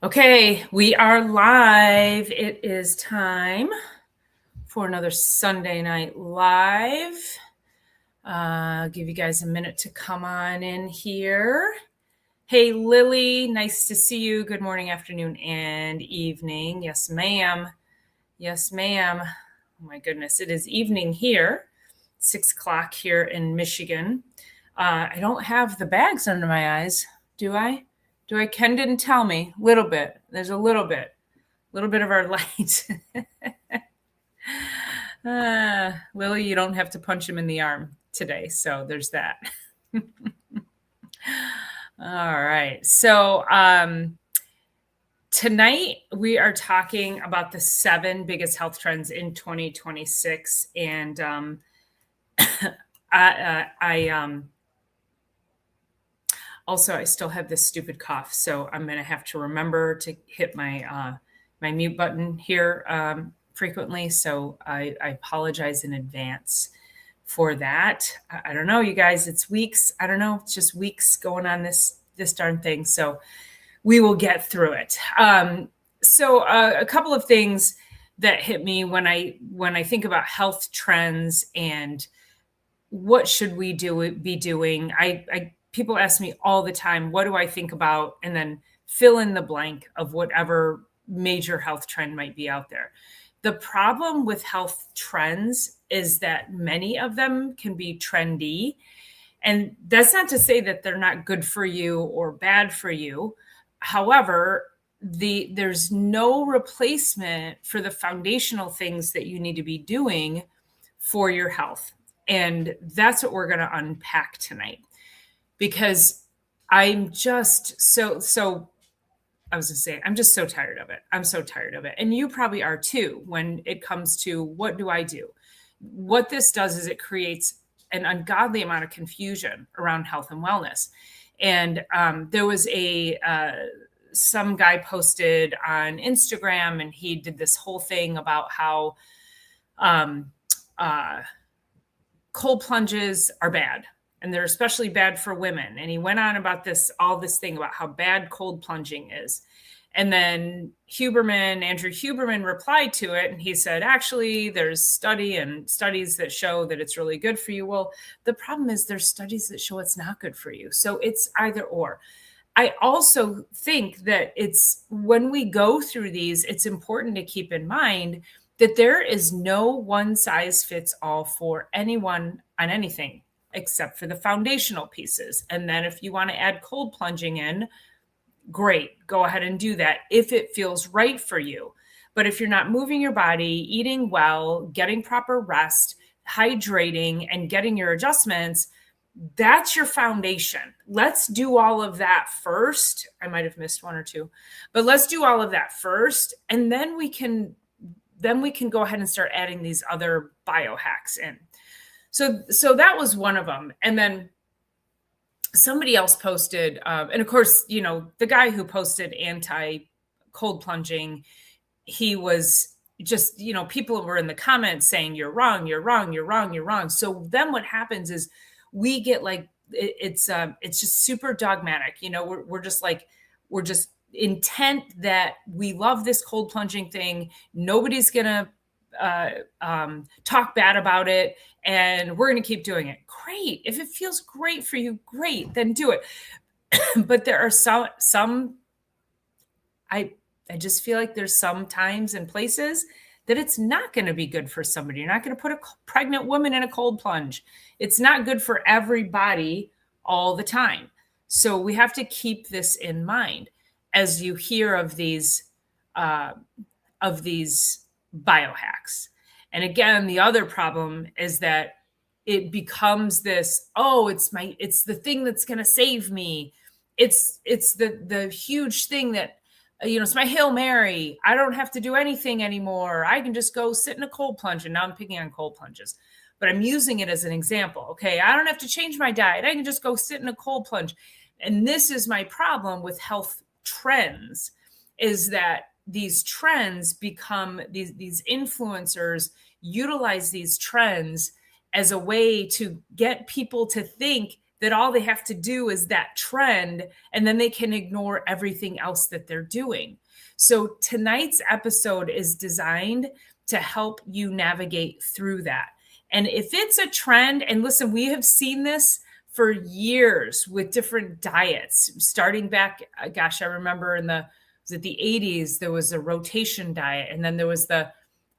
Okay, we are live. It is time for another Sunday Night Live. Give you guys a minute to come on in here. Hey, Lily, nice to see you. Good morning, afternoon, and evening. Yes, ma'am. Yes, ma'am. Oh, my goodness. It is evening here, 6 o'clock here in Michigan. I don't have the bags under my eyes, do I? Ken didn't tell me. Little bit. There's a little bit of our light. Lily, you don't have to punch him in the arm today. So there's that. All right. So tonight we are talking about the 7 biggest health trends in 2026. And also, I still have this stupid cough, so I'm going to have to remember to hit my my mute button here frequently. So I apologize in advance for that. I don't know, you guys. It's weeks. I don't know. It's just weeks going on this darn thing. So we will get through it. So a couple of things that hit me when I think about health trends and what should we be doing. People ask me all the time, what do I think about? And then fill in the blank of whatever major health trend might be out there. The problem with health trends is that many of them can be trendy. And that's not to say that they're not good for you or bad for you. However, there's no replacement for the foundational things that you need to be doing for your health. And that's what we're going to unpack tonight. Because I'm just so I'm just so tired of it. I'm so tired of it. And you probably are too when it comes to what do I do? What this does is it creates an ungodly amount of confusion around health and wellness. And there was some guy posted on Instagram, and he did this whole thing about how cold plunges are bad. And they're especially bad for women. And he went on about all this thing about how bad cold plunging is. And then Andrew Huberman replied to it. And he said, actually, there's studies that show that it's really good for you. Well, the problem is there's studies that show it's not good for you. So it's either or. I also think that when we go through these, it's important to keep in mind that there is no one size fits all for anyone on anything, except for the foundational pieces. And then if you want to add cold plunging in, great, go ahead and do that if it feels right for you. But if you're not moving your body, eating well, getting proper rest, hydrating, and getting your adjustments, that's your foundation. Let's do all of that first. I might have missed one or two, but let's do all of that first. And then we can go ahead and start adding these other biohacks in. So that was one of them. And then somebody else posted, and of course, the guy who posted anti-cold plunging, he was just, people were in the comments saying, you're wrong, you're wrong, you're wrong, you're wrong. So then what happens is we get it's just super dogmatic. We're just intent that we love this cold plunging thing. Nobody's going to talk bad about it, and we're going to keep doing it. Great. If it feels great for you, great, then do it. But there are some I just feel like there's some times and places that it's not going to be good for somebody. You're not going to put a pregnant woman in a cold plunge. It's not good for everybody all the time. So we have to keep this in mind as you hear of these biohacks. And again, the other problem is that it becomes this, it's the thing that's going to save me. It's the huge thing that, it's my Hail Mary. I don't have to do anything anymore. I can just go sit in a cold plunge. And now I'm picking on cold plunges, but I'm using it as an example. Okay. I don't have to change my diet. I can just go sit in a cold plunge. And this is my problem with health trends, is that these trends become these influencers utilize these trends as a way to get people to think that all they have to do is that trend, and then they can ignore everything else that they're doing. So tonight's episode is designed to help you navigate through that. And if it's a trend, and listen, we have seen this for years with different diets, starting back, gosh, I remember in the 80s, there was a rotation diet, and then there was the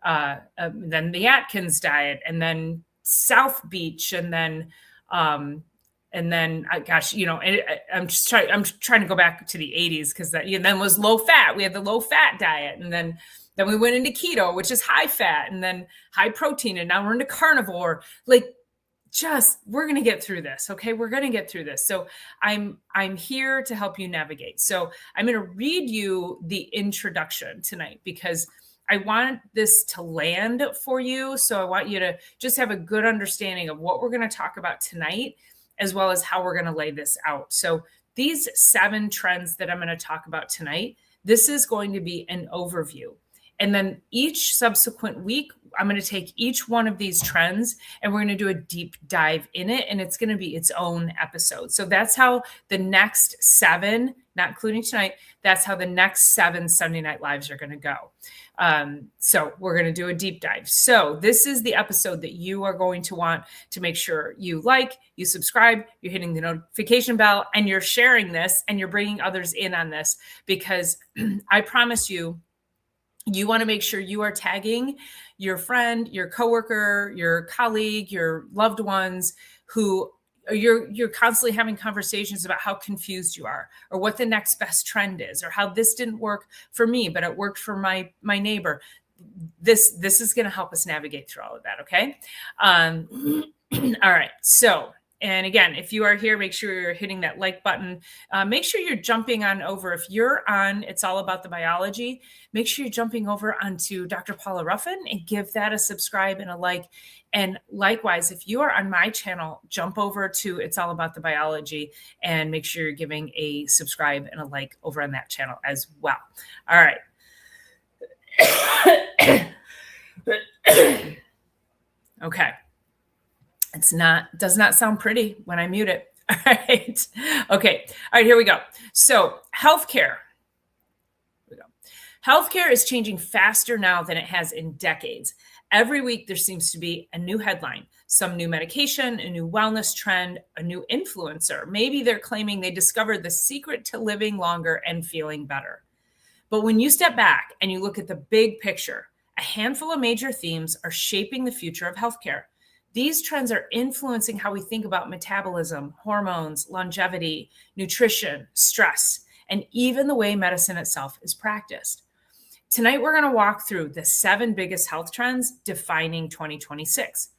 Atkins diet, and then South Beach, and then gosh, I'm trying to go back to the 80s, because that, then was low fat. We had the low fat diet, and then we went into keto, which is high fat, and then high protein, and now we're into carnivore. We're going to get through this. Okay. We're going to get through this. So I'm here to help you navigate. So I'm going to read you the introduction tonight, because I want this to land for you. So I want you to just have a good understanding of what we're going to talk about tonight, as well as how we're going to lay this out. So these 7 trends that I'm going to talk about tonight, this is going to be an overview. And then each subsequent week, I'm going to take each one of these trends and we're going to do a deep dive in it. And it's going to be its own episode. So that's how the next 7, not including tonight, that's how the next 7 Sunday Night Lives are going to go. So we're going to do a deep dive. So this is the episode that you are going to want to make sure you like, you subscribe, you're hitting the notification bell, and you're sharing this, and you're bringing others in on this, because I promise you, you want to make sure you are tagging your friend, your coworker, your colleague, your loved ones who you're constantly having conversations about how confused you are, or what the next best trend is, or how this didn't work for me, but it worked for my neighbor. This is going to help us navigate through all of that. Okay. All right. So, and again, if you are here, make sure you're hitting that like button. Make sure you're jumping on over. If you're on It's All About the Biology, make sure you're jumping over onto Dr. Paula Ruffin and give that a subscribe and a like. And likewise, if you are on my channel, jump over to It's All About the Biology and make sure you're giving a subscribe and a like over on that channel as well. All right. Okay. Does not sound pretty when I mute it. All right. Okay. All right, here we go. So healthcare. Healthcare is changing faster now than it has in decades. Every week there seems to be a new headline, some new medication, a new wellness trend, a new influencer. Maybe they're claiming they discovered the secret to living longer and feeling better. But when you step back and you look at the big picture, a handful of major themes are shaping the future of healthcare. These trends are influencing how we think about metabolism, hormones, longevity, nutrition, stress, and even the way medicine itself is practiced. Tonight, we're going to walk through the 7 biggest health trends defining 2026.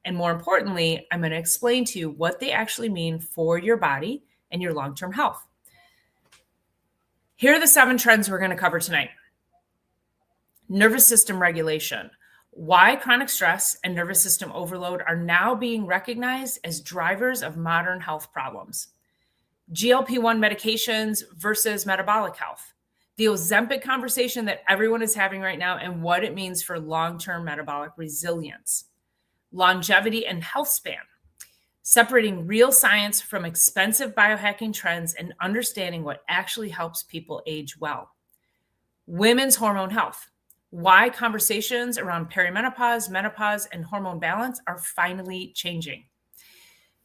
And more importantly, I'm going to explain to you what they actually mean for your body and your long-term health. Here are the 7 trends we're going to cover tonight. Nervous system regulation. Why chronic stress and nervous system overload are now being recognized as drivers of modern health problems. GLP-1 medications versus metabolic health. The Ozempic conversation that everyone is having right now and what it means for long-term metabolic resilience. Longevity and health span. Separating real science from expensive biohacking trends and understanding what actually helps people age well. Women's hormone health. Why conversations around perimenopause, menopause, and hormone balance are finally changing.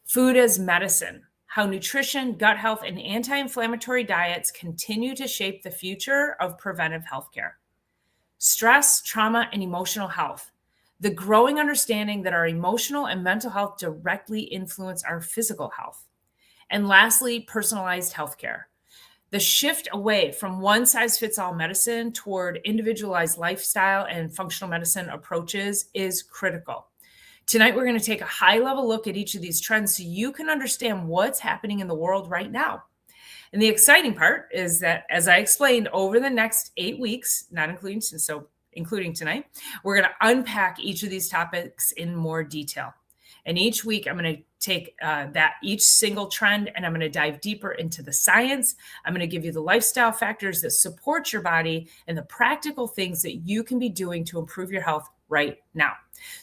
Food as medicine. How nutrition, gut health, and anti-inflammatory diets continue to shape the future of preventive healthcare. Stress, trauma, and emotional health. The growing understanding that our emotional and mental health directly influence our physical health. And lastly, personalized healthcare. The shift away from one-size-fits-all medicine toward individualized lifestyle and functional medicine approaches is critical. Tonight, we're going to take a high-level look at each of these trends so you can understand what's happening in the world right now. And the exciting part is that, as I explained, over the next 8 weeks, including tonight, we're going to unpack each of these topics in more detail. And each week, I'm going to take each single trend and I'm going to dive deeper into the science. I'm going to give you the lifestyle factors that support your body and the practical things that you can be doing to improve your health right now.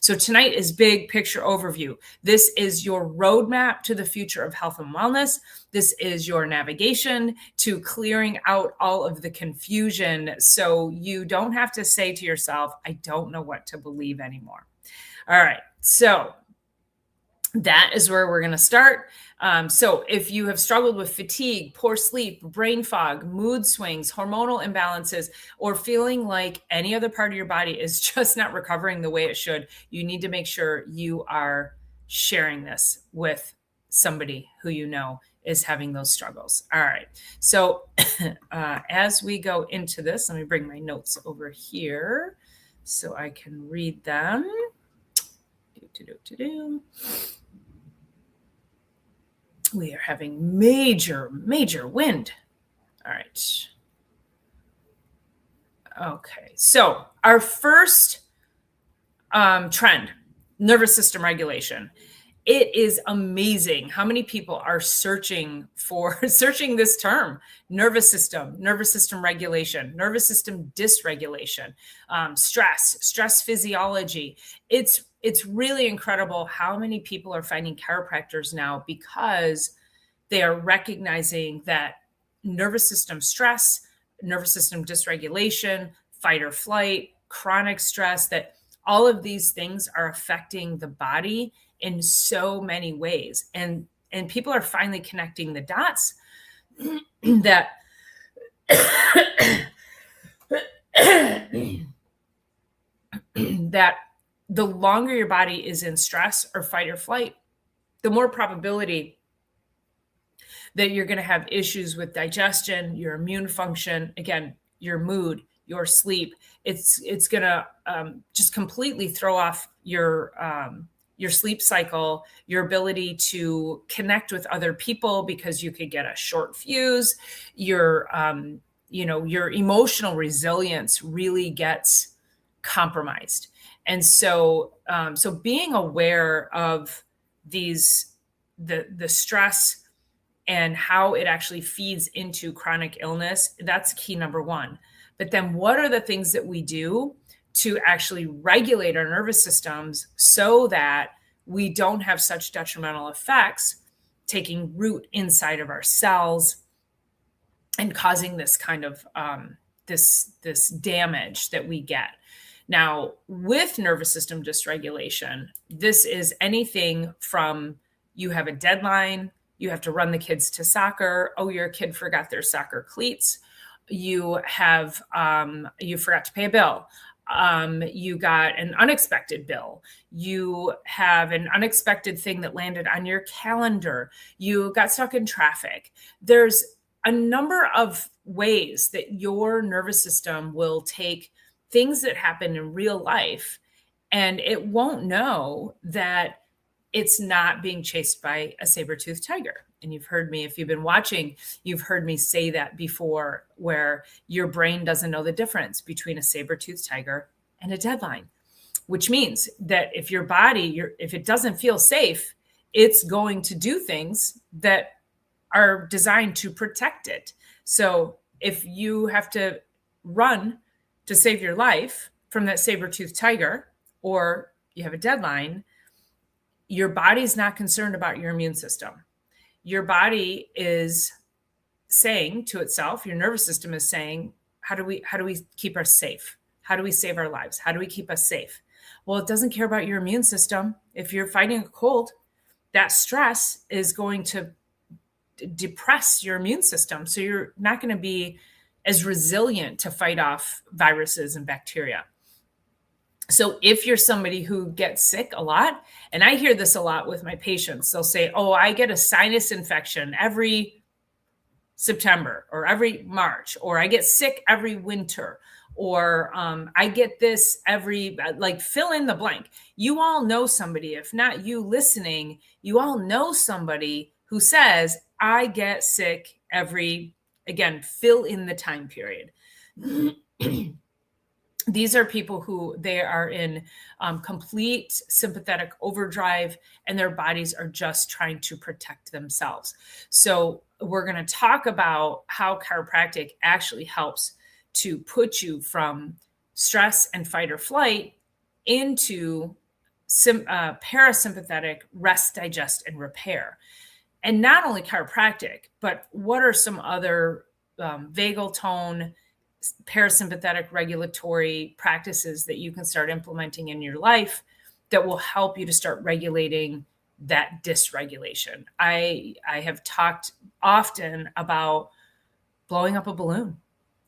So tonight is big picture overview. This is your roadmap to the future of health and wellness. This is your navigation to clearing out all of the confusion so you don't have to say to yourself, I don't know what to believe anymore. All right. So that is where we're going to start. So if you have struggled with fatigue, poor sleep, brain fog, mood swings, hormonal imbalances, or feeling like any other part of your body is just not recovering the way it should, you need to make sure you are sharing this with somebody who you know is having those struggles. All right. So as we go into this, let me bring my notes over here so I can read them. We are having major wind. All right. Okay. So our first trend, nervous system regulation. It is amazing how many people are searching this term, nervous system regulation, nervous system dysregulation, stress physiology. It's really incredible how many people are finding chiropractors now because they are recognizing that nervous system stress, nervous system dysregulation, fight or flight, chronic stress, that all of these things are affecting the body in so many ways. And people are finally connecting the dots that that the longer your body is in stress or fight or flight, the more probability that you're going to have issues with digestion, your immune function, again, your mood, your sleep. It's going to just completely throw off your sleep cycle, your ability to connect with other people because you could get a short fuse. Your emotional resilience really gets compromised. And so being aware of the stress and how it actually feeds into chronic illness, that's key number one. But then what are the things that we do to actually regulate our nervous systems so that we don't have such detrimental effects taking root inside of our cells and causing this kind of this damage that we get? Now, with nervous system dysregulation, this is anything from you have a deadline, you have to run the kids to soccer. Oh, your kid forgot their soccer cleats. You have you forgot to pay a bill. You got an unexpected bill. You have an unexpected thing that landed on your calendar. You got stuck in traffic. There's a number of ways that your nervous system will take things that happen in real life, and it won't know that it's not being chased by a saber-toothed tiger. And you've heard me, if you've been watching, you've heard me say that before, where your brain doesn't know the difference between a saber-toothed tiger and a deadline, which means that if your body, if it doesn't feel safe, it's going to do things that are designed to protect it. So if you have to run to save your life from that saber-toothed tiger, or you have a deadline, your body's not concerned about your immune system. Your body is saying to itself, your nervous system is saying, how do we keep us safe? How do we save our lives? How do we keep us safe? Well, it doesn't care about your immune system. If you're fighting a cold, that stress is going to depress your immune system. So you're not going to be as resilient to fight off viruses and bacteria. So if you're somebody who gets sick a lot, and I hear this a lot with my patients, they'll say, oh, I get a sinus infection every September or every March, or I get sick every winter, or I get this every, like, fill in the blank. You all know somebody, if not you listening, you all know somebody who says, I get sick every, again, fill in the time period. These are people who they are in complete sympathetic overdrive, and their bodies are just trying to protect themselves. So we're going to talk about how chiropractic actually helps to put you from stress and fight or flight into parasympathetic rest, digest, and repair. And not only chiropractic, but what are some other vagal tone, parasympathetic regulatory practices that you can start implementing in your life that will help you to start regulating that dysregulation. I have talked often about blowing up a balloon,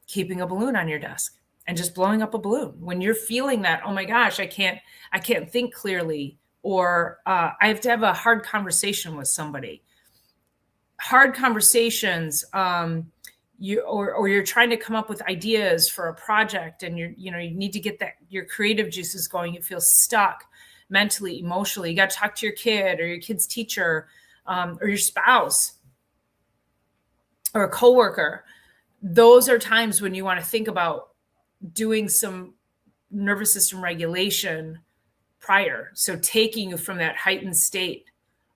keeping a balloon on your desk and just blowing up a balloon. When you're feeling that, oh my gosh, I can't think clearly, or I have to have a hard conversation with somebody. Hard conversations, you're trying to come up with ideas for a project, and you need to get your creative juices going. You feel stuck mentally, emotionally. You got to talk to your kid or your kid's teacher, or your spouse or a coworker. Those are times when you want to think about doing some nervous system regulation prior. So taking you from that heightened state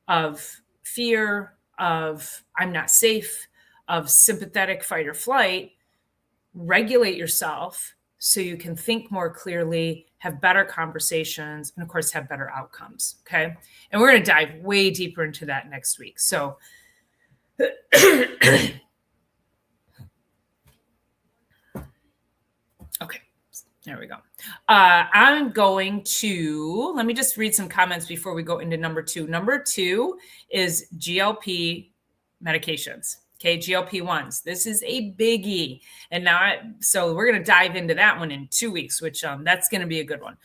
of fear, of I'm not safe, of sympathetic fight or flight, regulate yourself so you can think more clearly, have better conversations, and of course have better outcomes. Okay. And we're going to dive way deeper into that next week. So okay, there we go. I'm going to, let me just read some comments before we go into number 2. Number 2 is GLP medications. Okay, GLP-1s. This is a biggie. And now, so we're going to dive into that one in 2 weeks, which that's going to be a good one.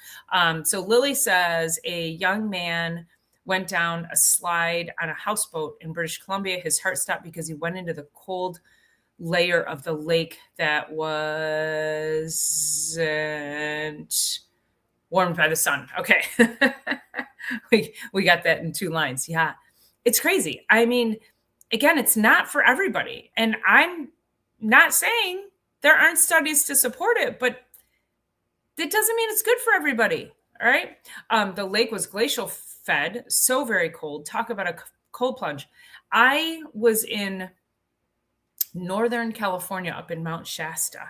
So Lily says a young man went down a slide on a houseboat in British Columbia. His heart stopped because he went into the cold layer of the lake that wasn't warmed by the sun. Okay. we got that in 2 lines. Yeah. It's crazy. I mean, again, it's not for everybody. And I'm not saying there aren't studies to support it, but that doesn't mean it's good for everybody. All right. The lake was glacial fed, so very cold. Talk about a cold plunge. I was in Northern California up in Mount Shasta,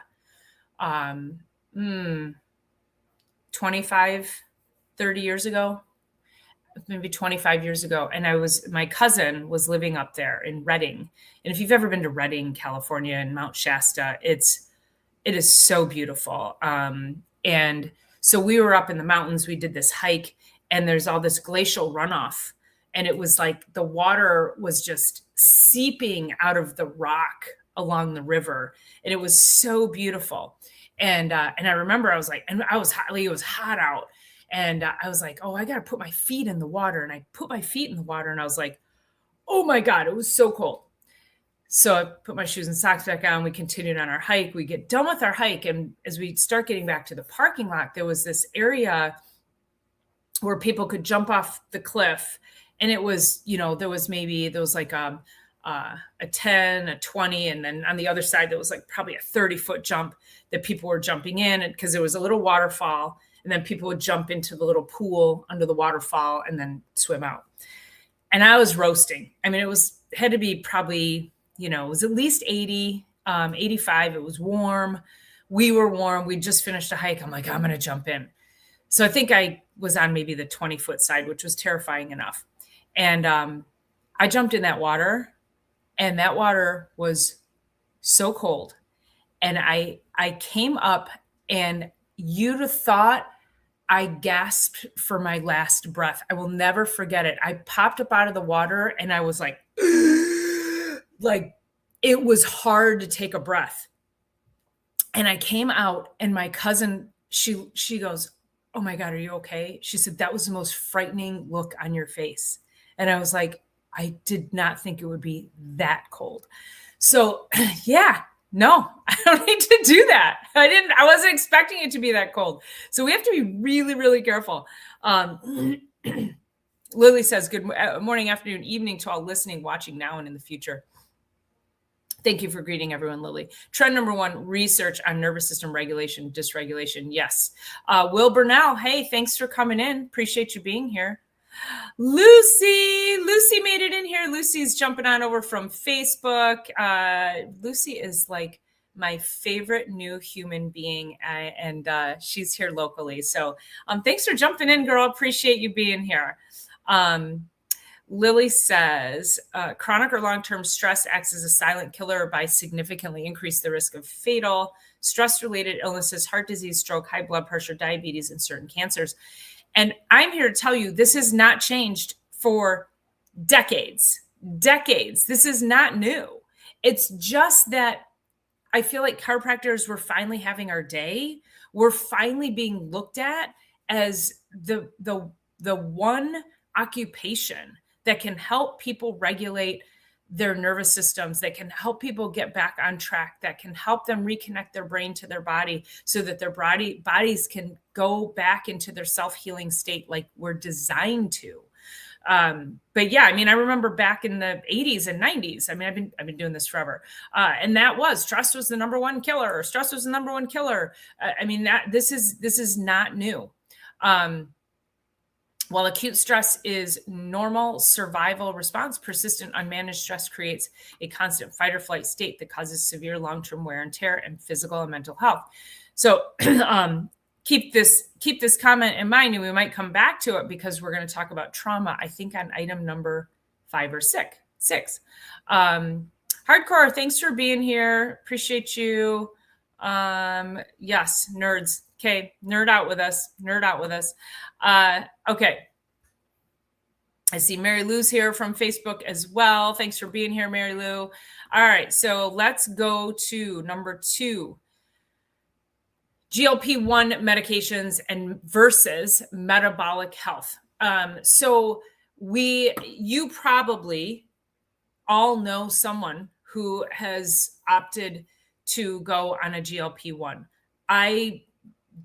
25, 30 years ago, maybe 25 years ago. And my cousin was living up there in Redding. And if you've ever been to Redding, California and Mount Shasta, it is so beautiful. And so we were up in the mountains, we did this hike, and there's all this glacial runoff. And it was like the water was just seeping out of the rock along the river. And it was so beautiful. And I remember I was like, and it was hot out. And I was like, oh, I got to put my feet in the water. And I put my feet in the water and I was like, oh my God, it was so cold. So I put my shoes and socks back on. We continued on our hike. We get done with our hike. And as we start getting back to the parking lot, there was this area where people could jump off the cliff. And it was, there was like a 10, a 20. And then on the other side, there was like probably a 30-foot jump that people were jumping in because there was a little waterfall. And then people would jump into the little pool under the waterfall and then swim out. And I was roasting. I mean, had to be probably, it was at least 80, 85. It was warm. We were warm. We just finished a hike. I'm like, I'm going to jump in. So I think I was on maybe the 20-foot side, which was terrifying enough. And I jumped in that water, and that water was so cold. And I came up, and you'd have thought I gasped for my last breath. I will never forget it. I popped up out of the water, and I was like, like it was hard to take a breath. And I came out, and my cousin, she goes, oh my God, are you okay? She said, that was the most frightening look on your face. And I was like, I did not think it would be that cold. So yeah, no, I don't need to do that. I wasn't expecting it to be that cold. So we have to be really, really careful. Lily says, good morning, afternoon, evening to all listening, watching now and in the future. Thank you for greeting everyone, Lily. Trend number 1, research on nervous system regulation, dysregulation. Yes. Will Burnell, hey, thanks for coming in. Appreciate you being here. Lucy made it in here. Lucy's jumping on over from Facebook. Lucy is like my favorite new human being, and she's here locally. So thanks for jumping in, girl. Appreciate you being here. Lily says, chronic or long-term stress acts as a silent killer by significantly increase the risk of fatal stress-related illnesses, heart disease, stroke, high blood pressure, diabetes, and certain cancers. And I'm here to tell you, this has not changed for decades. This is not new. It's just that I feel like chiropractors, we're finally having our day. We're finally being looked at as the one occupation that can help people regulate their nervous systems, that can help people get back on track, that can help them reconnect their brain to their body so that their bodies can go back into their self-healing state like we're designed to. But yeah, I mean, I remember back in the 80s and 90s, I mean, I've been doing this forever. And that was stress was the number one killer, or stress was the number one killer. I mean, this is not new. While acute stress is normal survival response, persistent unmanaged stress creates a constant fight or flight state that causes severe long-term wear and tear and physical and mental health. So keep this comment in mind, and we might come back to it because we're going to talk about trauma, I think, on item number 5 or 6. Hardcore, thanks for being here. Appreciate you. Yes, nerds. Okay, nerd out with us. Okay. I see Mary Lou's here from Facebook as well. Thanks for being here, Mary Lou. All right, so let's go to number 2. GLP-1 medications and versus metabolic health. So you probably all know someone who has opted to go on a GLP-1. I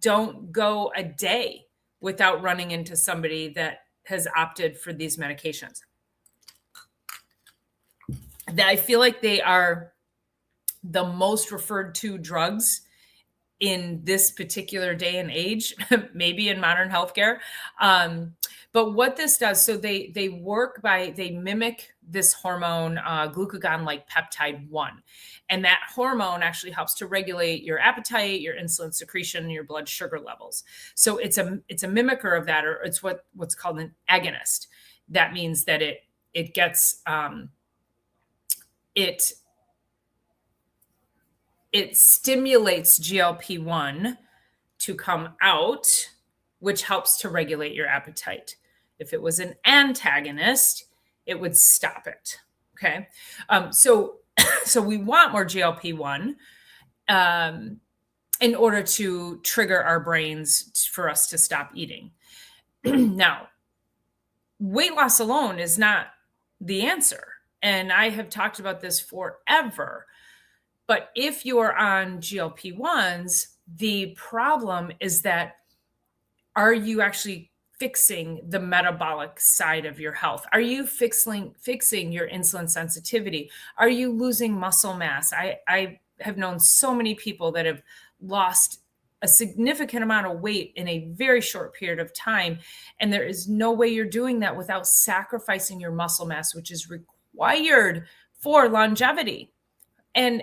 don't go a day without running into somebody that has opted for these medications. I feel like they are the most referred to drugs in this particular day and age, maybe in modern healthcare. But what this does, so they mimic this hormone, glucagon-like peptide 1. And that hormone actually helps to regulate your appetite, your insulin secretion, and your blood sugar levels. So it's a mimicker of that, or it's what's called an agonist. That means that it gets it stimulates GLP-1 to come out, which helps to regulate your appetite. If it was an antagonist, it would stop it. Okay. So we want more GLP-1 in order to trigger our brains for us to stop eating. Now, weight loss alone is not the answer. And I have talked about this forever. But if you are on GLP-1s, the problem is that, are you actually fixing the metabolic side of your health? Are you fixing your insulin sensitivity? Are you losing muscle mass? I have known so many people that have lost a significant amount of weight in a very short period of time. And there is no way you're doing that without sacrificing your muscle mass, which is required for longevity. And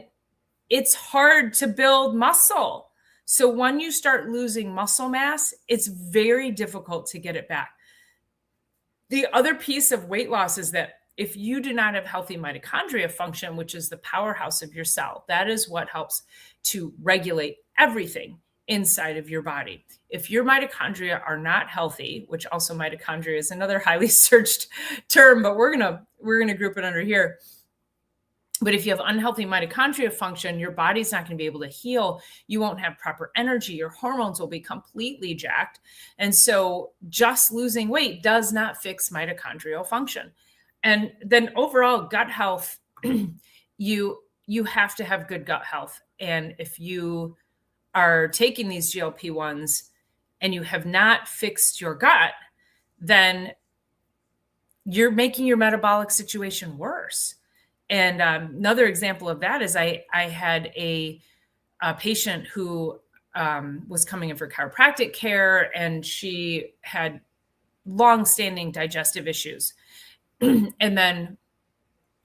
it's hard to build muscle. So when you start losing muscle mass, it's very difficult to get it back. The other piece of weight loss is that if you do not have healthy mitochondria function, which is the powerhouse of your cell, that is what helps to regulate everything inside of your body. If your mitochondria are not healthy, which also mitochondria is another highly searched term, but we're gonna group it under here. But if you have unhealthy mitochondria function, your body's not going to be able to heal. You won't have proper energy. Your hormones will be completely jacked. And so just losing weight does not fix mitochondrial function. And then overall gut health, you have to have good gut health. And if you are taking these GLP-1s and you have not fixed your gut, then you're making your metabolic situation worse. And another example of that is I had a patient who was coming in for chiropractic care, and she had long-standing digestive issues. And then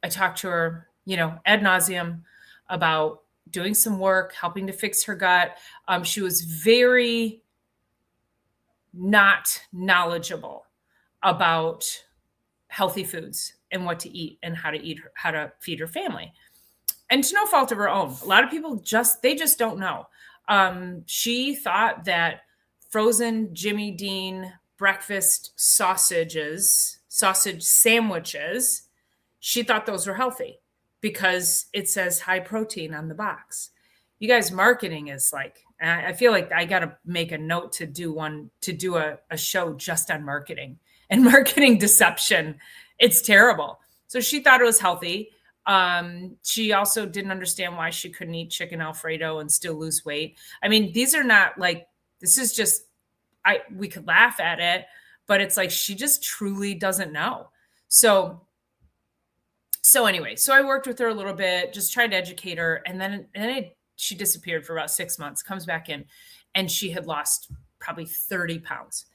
I talked to her, ad nauseum about doing some work, helping to fix her gut. She was very not knowledgeable about healthy foods and what to eat and how to eat, how to feed her family. And to no fault of her own. A lot of people just don't know. She thought that frozen Jimmy Dean breakfast sausage sandwiches, she thought those were healthy because it says high protein on the box. You guys, marketing is like, I feel like I got to make a note to do a show just on marketing and marketing deception. It's terrible. So she thought it was healthy. She also didn't understand why she couldn't eat chicken Alfredo and still lose weight. I mean, these are not like, this is just, we could laugh at it, but it's like, she just truly doesn't know. So anyway, so I worked with her a little bit, just tried to educate her. And then she disappeared for about 6 months, comes back in, and she had lost probably 30 pounds.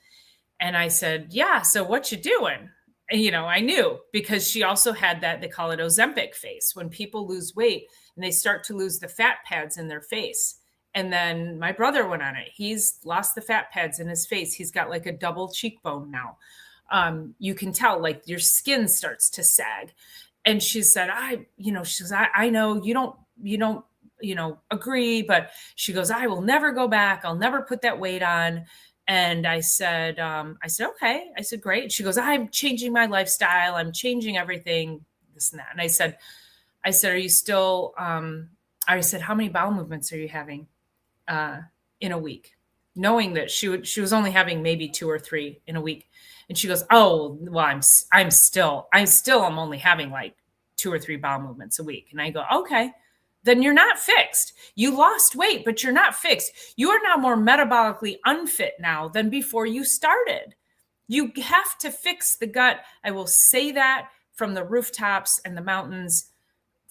And I said, yeah, so what you doing? And, I knew, because she also had that, they call it Ozempic face, when people lose weight and they start to lose the fat pads in their face. And then my brother went on it. He's lost the fat pads in his face. He's got like a double cheekbone now. You can tell, like, your skin starts to sag. And she said, I know you don't, agree, but she goes, I will never go back. I'll never put that weight on. And I said, okay. I said, great. She goes, I'm changing my lifestyle. I'm changing everything, this and that. And I said, are you still, I said, how many bowel movements are you having in a week? Knowing that she was only having maybe 2 or 3 in a week. And she goes, oh, well, I'm still only having like 2 or 3 bowel movements a week. And I go, okay, then you're not fixed. You lost weight, but you're not fixed. You are now more metabolically unfit now than before you started. You have to fix the gut. I will say that from the rooftops and the mountains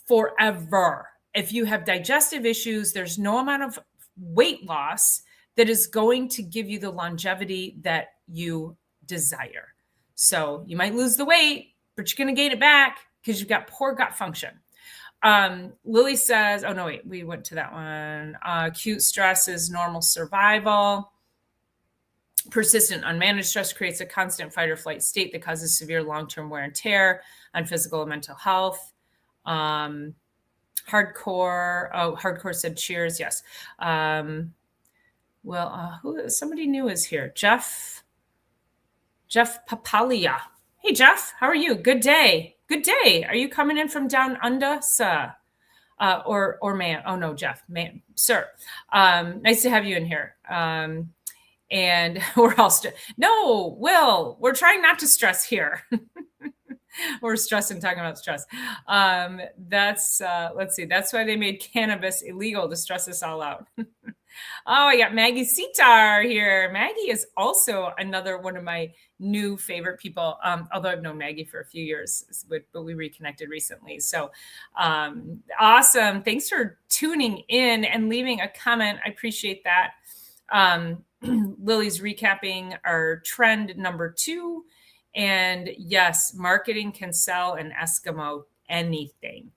forever. If you have digestive issues, there's no amount of weight loss that is going to give you the longevity that you desire. So you might lose the weight, but you're going to gain it back because you've got poor gut function. Lily says, oh no, wait, we went to that one. Acute stress is normal survival. Persistent unmanaged stress creates a constant fight or flight state that causes severe long-term wear and tear on physical and mental health. Hardcore said cheers. Yes. Somebody new is here. Jeff Papalia. Hey, Jeff, how are you? Good day. Good day. Are you coming in from down under, sir? Or man? Oh no, Jeff, man, sir. Nice to have you in here. And we're all no, Will. We're trying not to stress here. We're stressing, talking about stress. Let's see. That's why they made cannabis illegal, to stress us all out. Oh, I got Maggie Sitar here. Maggie is also another one of my new favorite people. Although I've known Maggie for a few years, but we reconnected recently. So awesome. Thanks for tuning in and leaving a comment. I appreciate that. Lily's recapping our trend number 2. And yes, marketing can sell an Eskimo anything.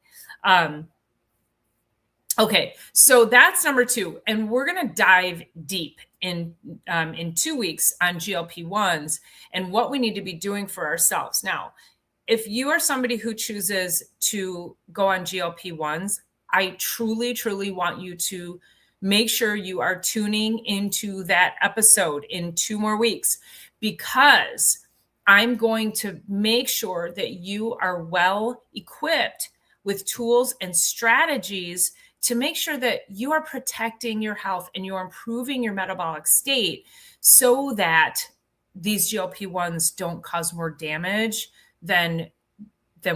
Okay, so that's number 2. And we're going to dive deep in 2 weeks on GLP-1s and what we need to be doing for ourselves. Now, if you are somebody who chooses to go on GLP-1s, I truly, truly want you to make sure you are tuning into that episode in 2 more weeks, because I'm going to make sure that you are well equipped with tools and strategies to make sure that you are protecting your health and you're improving your metabolic state so that these GLP-1s don't cause more damage than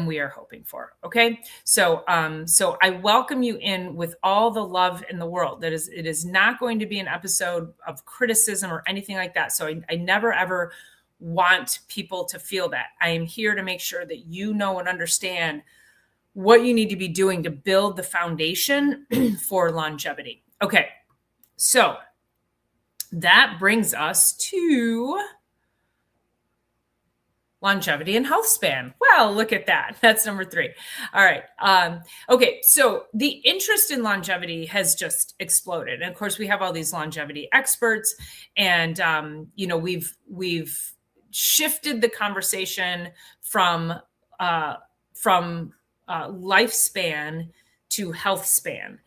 we are hoping for. Okay. So I welcome you in with all the love in the world. It is not going to be an episode of criticism or anything like that. So I never, ever want people to feel that. I am here to make sure that you know and understand what you need to be doing to build the foundation for longevity. Okay. So that brings us to longevity and health span. Well, look at that. That's number 3. All right. Okay. So the interest in longevity has just exploded. And of course, we have all these longevity experts, and we've shifted the conversation from lifespan to health span.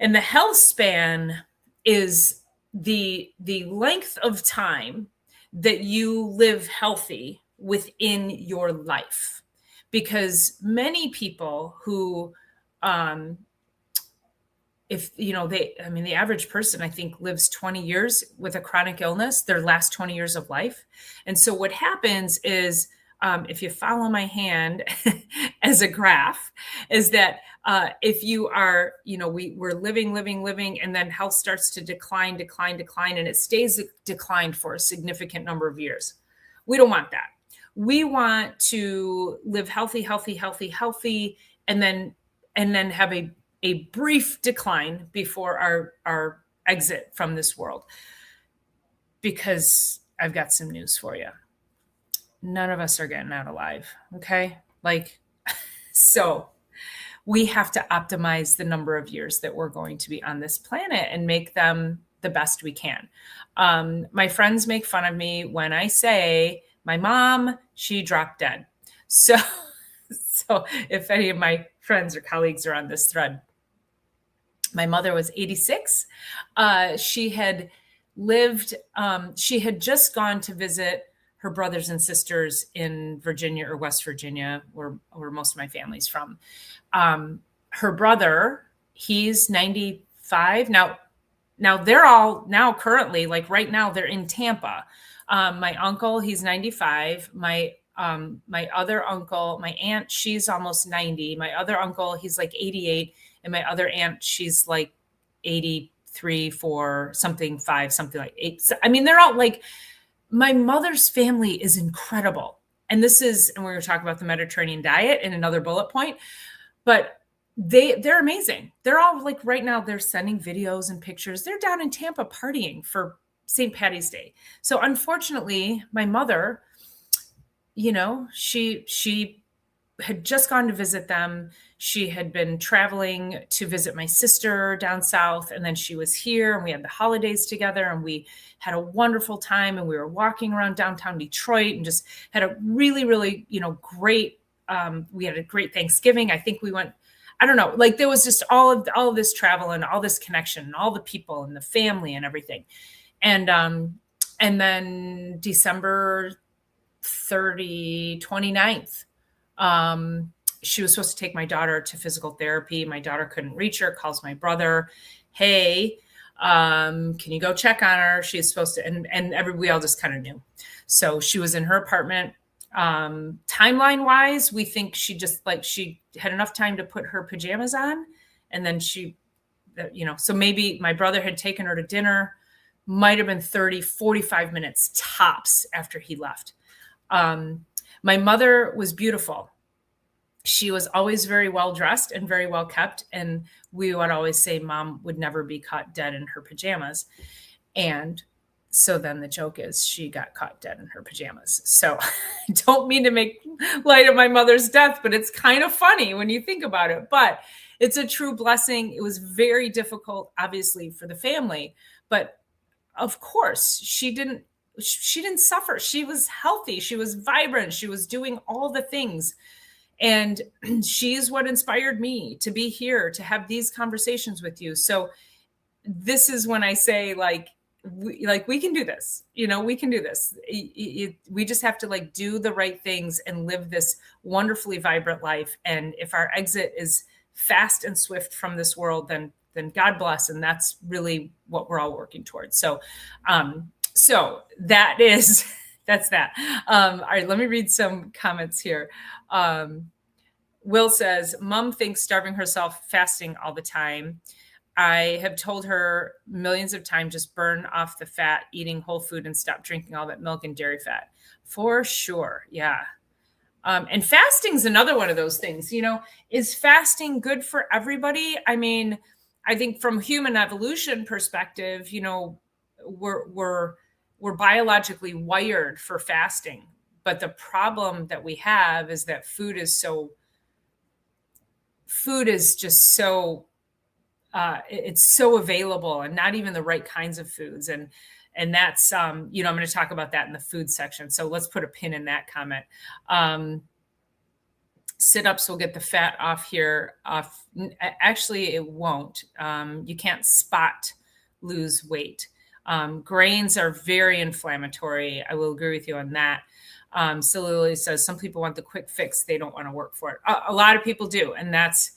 And the health span is the length of time that you live healthy within your life. Because many people who, the average person, I think, lives 20 years with a chronic illness, their last 20 years of life. And so what happens is, if you follow my hand as a graph, is that if you are, we're living, and then health starts to decline, and it stays declined for a significant number of years. We don't want that. We want to live healthy, and then have a brief decline before our exit from this world. Because I've got some news for you. None of us are getting out alive. Okay. So we have to optimize the number of years that we're going to be on this planet and make them the best we can. My friends make fun of me when I say my mom, she dropped dead. So if any of my friends or colleagues are on this thread, my mother was 86. She had lived, she had just gone to visit her brothers and sisters in Virginia or West Virginia, where most of my family's from. Her brother, he's 95. Now they're all now currently, right now, they're in Tampa. My uncle, he's 95. My other uncle, my aunt, she's almost 90. My other uncle, he's 88. And my other aunt, she's 83, 4, something, 5, something like 8. So, they're all my mother's family is incredible. And we're going to talk about the Mediterranean diet in another bullet point, but they're amazing. They're all right now, they're sending videos and pictures. They're down in Tampa partying for St. Patty's Day. So unfortunately, my mother, she had just gone to visit them. She had been traveling to visit my sister down south, and then she was here, and we had the holidays together, and we had a wonderful time, and we were walking around downtown Detroit and just had a really, really, great, we had a great Thanksgiving. I think we went, I don't know, there was just all of this travel and all this connection and all the people and the family and everything. And then December 29th, she was supposed to take my daughter to physical therapy. My daughter couldn't reach her, calls my brother. Hey, can you go check on her? She's supposed to, and we all just kind of knew. So she was in her apartment. Timeline wise, we think she just she had enough time to put her pajamas on. And then she, so maybe my brother had taken her to dinner, might've been 30, 45 minutes tops after he left. My mother was beautiful. She was always very well dressed and very well kept. And we would always say Mom would never be caught dead in her pajamas. And so then the joke is she got caught dead in her pajamas. So I don't mean to make light of my mother's death, but it's kind of funny when you think about it. But it's a true blessing. It was very difficult, obviously, for the family. But of course, she didn't suffer. She was healthy. She was vibrant. She was doing all the things. And she's what inspired me to be here, to have these conversations with you. So this is when I say, we can do this, we can do this. We just have to do the right things and live this wonderfully vibrant life. And if our exit is fast and swift from this world, then God bless. And that's really what we're all working towards. So, that's that. All right, let me read some comments here. Will says, Mom thinks starving herself fasting all the time. I have told her millions of times, just burn off the fat, eating whole food, and stop drinking all that milk and dairy fat. For sure. Yeah. And fasting is another one of those things, is fasting good for everybody? I think from human evolution perspective, we're biologically wired for fasting. But the problem that we have is that food is just so it's so available, and not even the right kinds of foods. And that's I'm going to talk about that in the food section. So let's put a pin in that comment. Sit-ups will get the fat off here. Actually, it won't. You can't spot lose weight. Grains are very inflammatory. I will agree with you on that. Lily says some people want the quick fix. They don't want to work for it. A lot of people do. And that's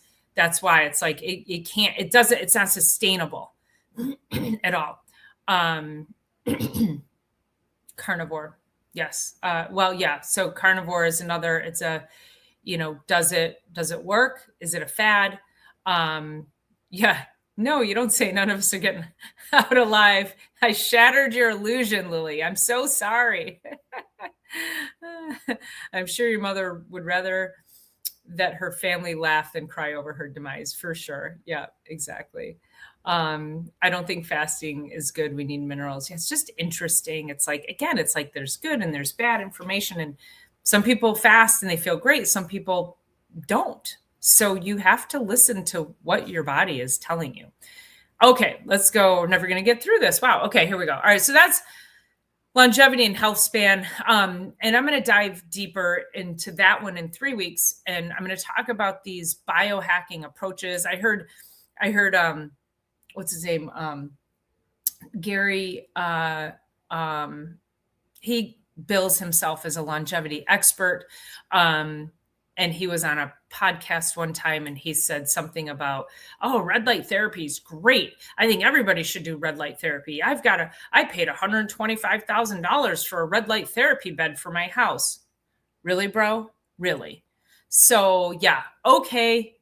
why it's like, it's not sustainable at all. Carnivore. Yes. Well, yeah. So carnivore is another, it's a, does it work? Is it a fad? Yeah. No, you don't say none of us are getting out alive. I shattered your illusion, Lily. I'm so sorry. I'm sure your mother would rather that her family laugh than cry over her demise, for sure. Yeah, exactly. I don't think fasting is good. We need minerals. Yeah, it's just interesting. It's like, again, it's like there's good and there's bad information. And some people fast and they feel great. Some people don't. So you have to listen to what your body is telling you. Okay, let's go. We're never going to get through this. Wow. Okay, here we go. All right. So that's longevity and health span. And I'm going to dive deeper into that one in 3 weeks. And I'm going to talk about these biohacking approaches. I heard, what's his name? Gary, he bills himself as a longevity expert. And he was on a podcast one time and he said something about, red light therapy is great. I think everybody should do red light therapy. I paid $125,000 for a red light therapy bed for my house. Really, bro? Really? So yeah. Okay.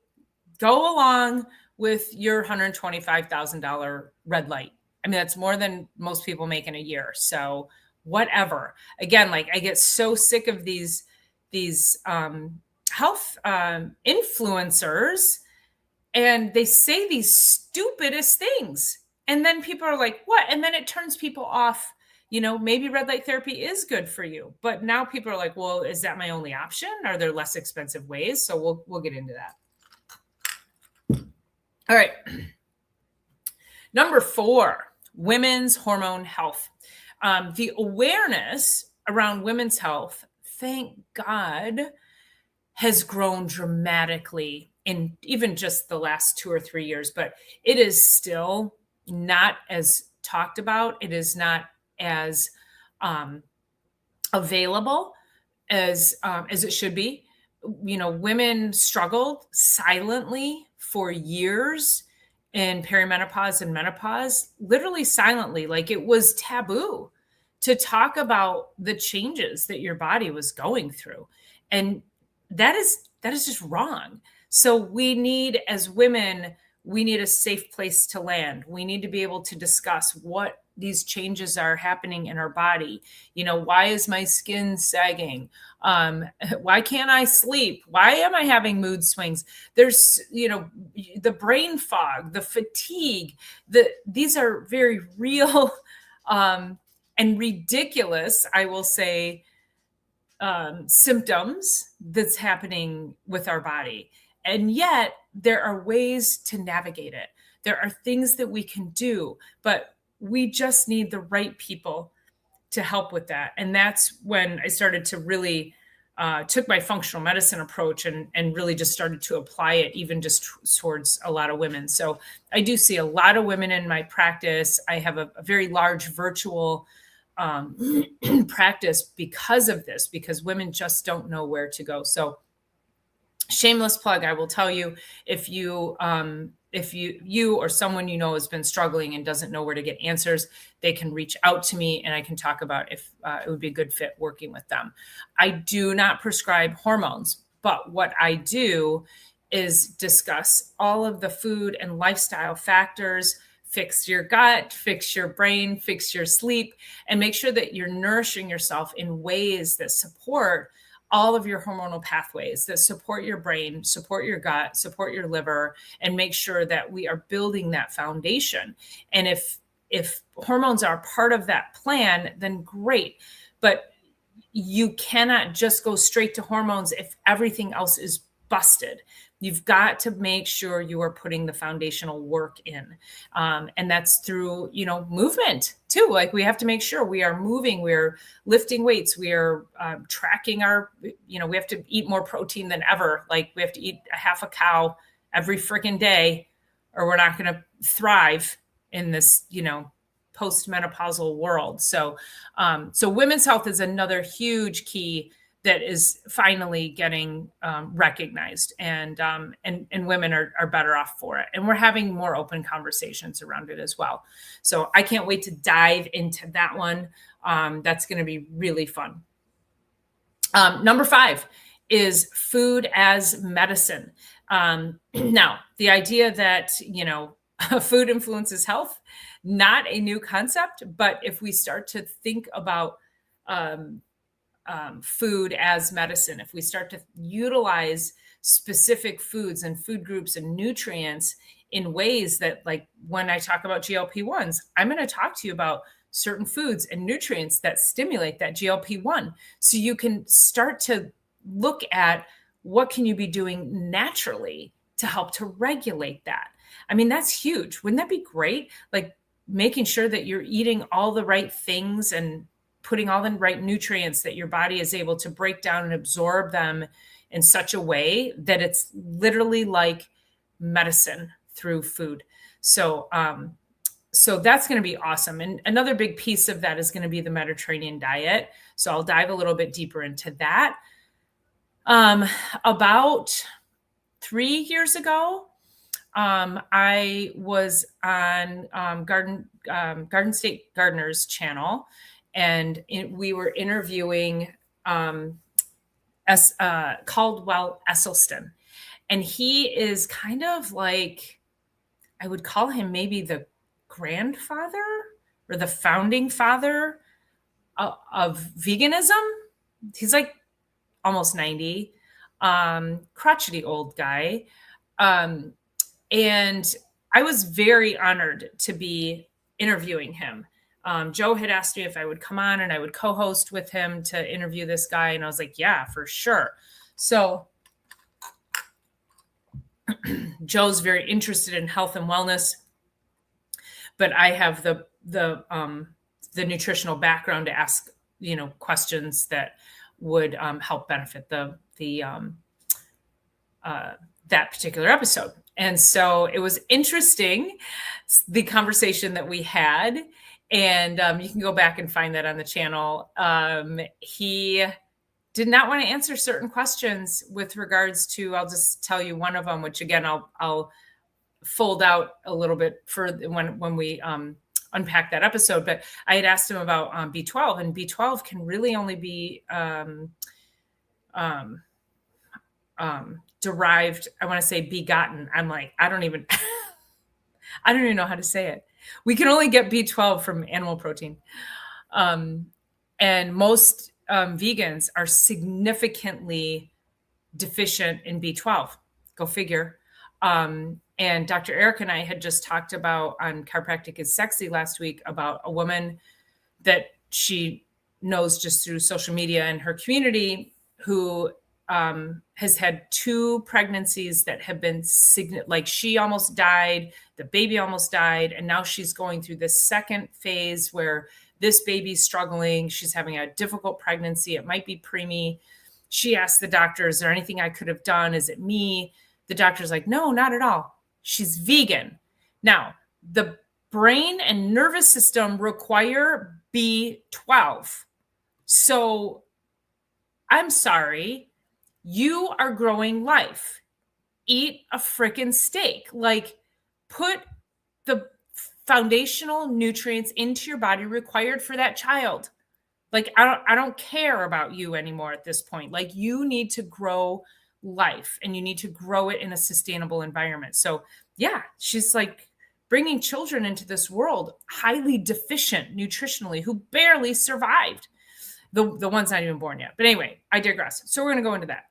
Go along with your $125,000 red light. I mean, that's more than most people make in a year. So whatever. Again, like I get so sick of these health influencers, and they say these stupidest things. And then people are like, what? And then it turns people off. Maybe red light therapy is good for you. But now people are like, well, is that my only option? Are there less expensive ways? So we'll get into that. All right. Number 4, women's hormone health. The awareness around women's health, thank God, has grown dramatically in even just the last 2 or 3 years, but it is still not as talked about. It is not as available as it should be. Women struggled silently for years in perimenopause and menopause, literally silently. Like it was taboo to talk about the changes that your body was going through. And that is just wrong. So we need, as women, we need a safe place to land. We need to be able to discuss what these changes are happening in our body. Why is my skin sagging? Why can't I sleep? Why am I having mood swings? There's, the brain fog, the fatigue, these are very real and ridiculous, I will say, symptoms that's happening with our body. And yet there are ways to navigate it. There are things that we can do, but we just need the right people to help with that. And that's when I started to really took my functional medicine approach and really just started to apply it even just towards a lot of women. So I do see a lot of women in my practice. I have a very large virtual practice because of this, because women just don't know where to go. So shameless plug, I will tell you, if you or someone has been struggling and doesn't know where to get answers, they can reach out to me and I can talk about if it would be a good fit working with them. I do not prescribe hormones, but what I do is discuss all of the food and lifestyle factors. Fix your gut, fix your brain, fix your sleep, and make sure that you're nourishing yourself in ways that support all of your hormonal pathways, that support your brain, support your gut, support your liver, and make sure that we are building that foundation. And if hormones are part of that plan, then great. But you cannot just go straight to hormones if everything else is busted. You've got to make sure you are putting the foundational work in. And that's through, movement too. Like we have to make sure we are moving, we're lifting weights, we are tracking our, we have to eat more protein than ever. Like we have to eat a half a cow every freaking day, or we're not going to thrive in this, post-menopausal world. So women's health is another huge key that is finally getting recognized, and women are better off for it. And we're having more open conversations around it as well. So I can't wait to dive into that one. That's going to be really fun. Number 5 is food as medicine. Now, the idea that, food influences health, not a new concept, but if we start to think about food as medicine, if we start to utilize specific foods and food groups and nutrients in ways that, like when I talk about GLP-1s, I'm going to talk to you about certain foods and nutrients that stimulate that GLP-1. So you can start to look at what can you be doing naturally to help to regulate that. I mean, that's huge. Wouldn't that be great? Like making sure that you're eating all the right things and putting all the right nutrients that your body is able to break down and absorb them in such a way that it's literally like medicine through food. So that's going to be awesome. And another big piece of that is going to be the Mediterranean diet. So I'll dive a little bit deeper into that. About 3 years ago, I was on Garden State Gardener's channel, and we were interviewing Caldwell Esselstyn. And he is kind of like, I would call him maybe the grandfather or the founding father of veganism. He's like almost 90, crotchety old guy. And I was very honored to be interviewing him. Joe had asked me if I would come on and I would co-host with him to interview this guy. And I was like, yeah, for sure. So Joe's very interested in health and wellness, but I have the nutritional background to ask, questions that would help benefit that particular episode. And so it was interesting, the conversation that we had, and you can go back and find that on the channel. He did not want to answer certain questions with regards to, I'll just tell you one of them, which again, I'll fold out a little bit for when we unpack that episode. But I had asked him about B12, and B12 can really only be derived. I want to say begotten. I'm like, I don't even know how to say it. We can only get B12 from animal protein. And most vegans are significantly deficient in B12. Go figure. And Dr. Eric and I had just talked about on Chiropractic is Sexy last week about a woman that she knows just through social media and her community who has had 2 pregnancies that have been like she almost died, the baby almost died, and now she's going through this second phase where this baby's struggling. She's having a difficult pregnancy. It might be preemie. She asked the doctor, is there anything I could have done? Is it me? The doctor's like, no, not at all. She's vegan. Now, the brain and nervous system require B12. So I'm sorry, you are growing life. Eat a freaking steak. Like, put the foundational nutrients into your body required for that child. Like, I don't care about you anymore at this point. Like, you need to grow life, and you need to grow it in a sustainable environment. So yeah, she's like bringing children into this world highly deficient nutritionally, who barely survived. The one's not even born yet. But anyway, I digress. So we're going to go into that.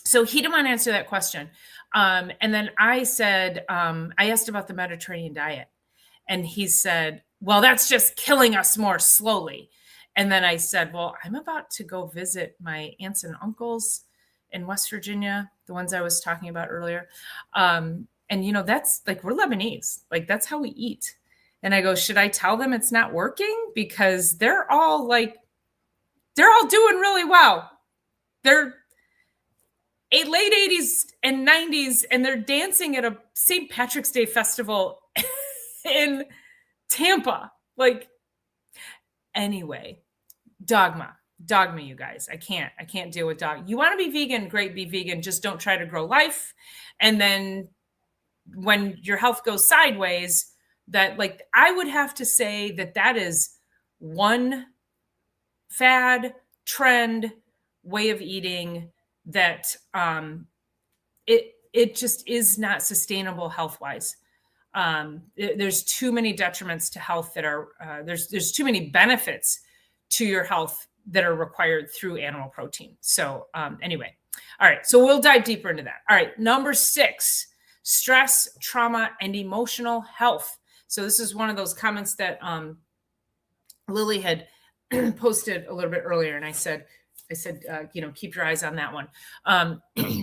So he didn't want to answer that question. And then I said, I asked about the Mediterranean diet, and he said, well, that's just killing us more slowly. And then I said, well, I'm about to go visit my aunts and uncles in West Virginia, the ones I was talking about earlier. And, that's like, we're Lebanese. Like, that's how we eat. And I go, should I tell them it's not working? Because they're all doing really well. They're late 80s and 90s, and they're dancing at a St. Patrick's Day festival in Tampa. Like, anyway, dogma, you guys. I can't deal with dogma. You want to be vegan? Great, be vegan. Just don't try to grow life. And then when your health goes sideways, that, like, I would have to say that is one fad, trend, way of eating that it just is not sustainable health-wise. There's too many detriments to health that are there's too many benefits to your health that are required through animal protein. So anyway, all right, so we'll dive deeper into that. All right, number 6, stress, trauma, and emotional health. So this is one of those comments that Lily had posted a little bit earlier, and I said, keep your eyes on that one.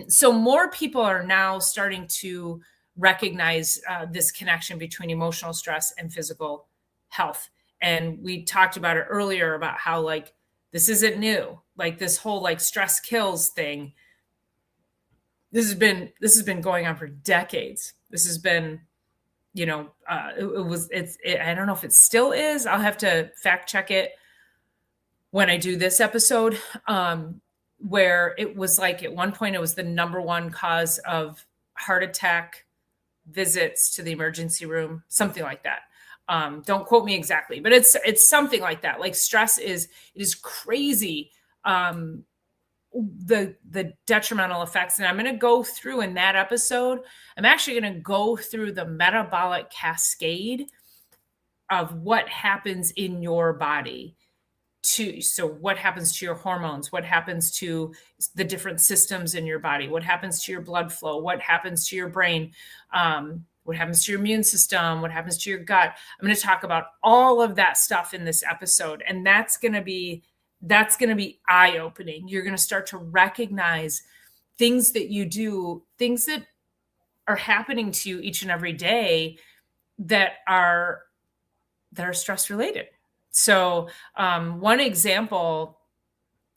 So more people are now starting to recognize this connection between emotional stress and physical health. And we talked about it earlier about how, like, this isn't new. Like, this whole, like, stress kills thing. This has been going on for decades. This has been, I don't know if it still is. I'll have to fact check it when I do this episode, where it was like, at one point, it was the number one cause of heart attack visits to the emergency room, something like that. Don't quote me exactly, but it's something like that. Like, stress is crazy. The detrimental effects. And I'm going to go through in that episode, I'm actually going to go through the metabolic cascade of what happens in your body. So what happens to your hormones, what happens to the different systems in your body, what happens to your blood flow, what happens to your brain, what happens to your immune system, what happens to your gut. I'm going to talk about all of that stuff in this episode. And that's going to be eye-opening. You're going to start to recognize things that you do, things that are happening to you each and every day that are stress related. So one example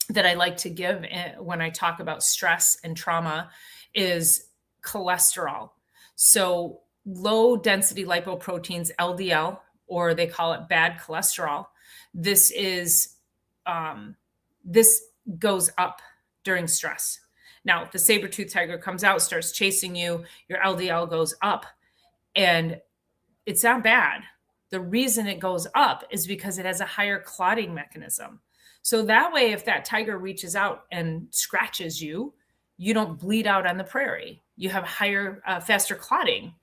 that I like to give when I talk about stress and trauma is cholesterol. So low density lipoproteins, LDL, or they call it bad cholesterol. This goes up during stress. Now, if the saber-toothed tiger comes out, starts chasing you, your LDL goes up, and it's not bad. The reason it goes up is because it has a higher clotting mechanism. So that way, if that tiger reaches out and scratches you, you don't bleed out on the prairie. You have higher, faster clotting.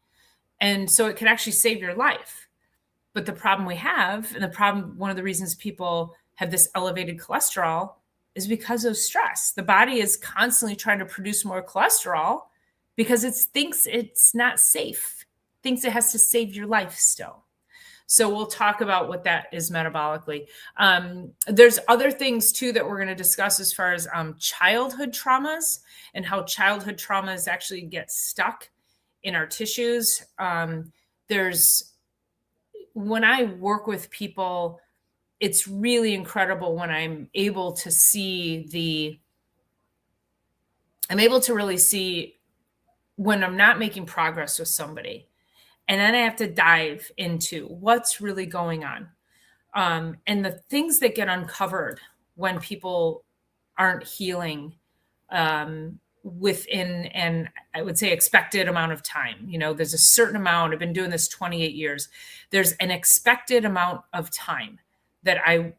And so it could actually save your life. But the problem we have, and one of the reasons people have this elevated cholesterol, is because of stress. The body is constantly trying to produce more cholesterol because it thinks it's not safe, thinks it has to save your life still. So we'll talk about what that is metabolically. There's other things too that we're going to discuss as far as childhood traumas and how childhood traumas actually get stuck in our tissues. When I work with people, it's really incredible when I'm able to really see when I'm not making progress with somebody. And then I have to dive into what's really going on. And the things that get uncovered when people aren't healing within an, I would say, expected amount of time. There's a certain amount. I've been doing this 28 years. There's an expected amount of time that I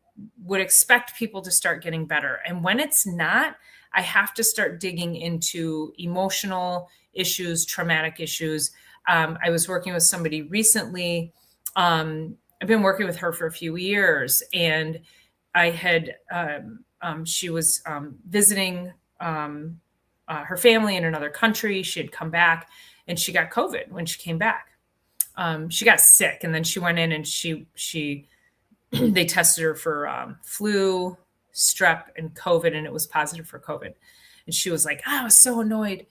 would expect people to start getting better. And when it's not, I have to start digging into emotional issues, traumatic issues. I was working with somebody recently. I've been working with her for a few years, and I had, she was visiting her family in another country. She had come back, and she got COVID when she came back. She got sick, and then she went in and she they tested her for flu, strep, and COVID, and it was positive for COVID. And she was like, I was so annoyed.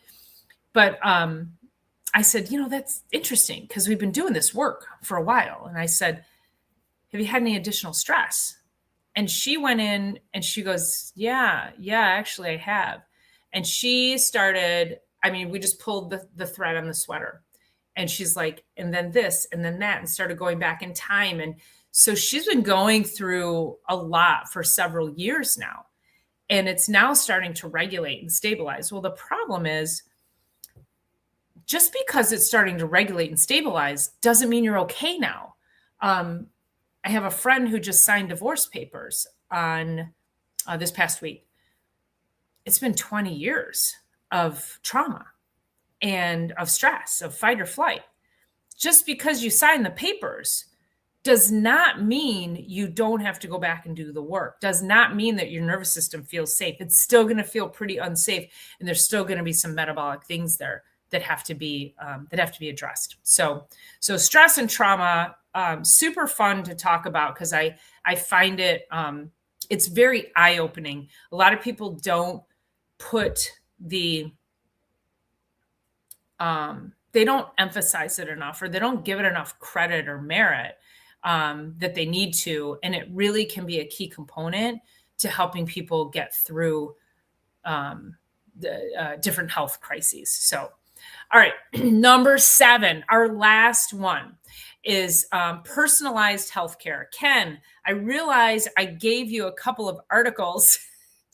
But I said, that's interesting because we've been doing this work for a while. And I said, have you had any additional stress? And she went in and she goes, yeah, actually I have. And she started, we just pulled the thread on the sweater. And she's like, and then this, and then that, and started going back in time. And so she's been going through a lot for several years now. And it's now starting to regulate and stabilize. Well, the problem is, just because it's starting to regulate and stabilize doesn't mean you're okay now. I have a friend who just signed divorce papers on this past week. It's been 20 years of trauma and of stress, of fight or flight. Just because you sign the papers does not mean you don't have to go back and do the work. Does not mean that your nervous system feels safe. It's still going to feel pretty unsafe, and there's still going to be some metabolic things there that have to be addressed. So stress and trauma, super fun to talk about because I find it it's very eye-opening. A lot of people don't put they don't emphasize it enough, or they don't give it enough credit or merit that they need to, and it really can be a key component to helping people get through the different health crises. So. All right, number 7, our last one is personalized healthcare. Ken, I realize I gave you a couple of articles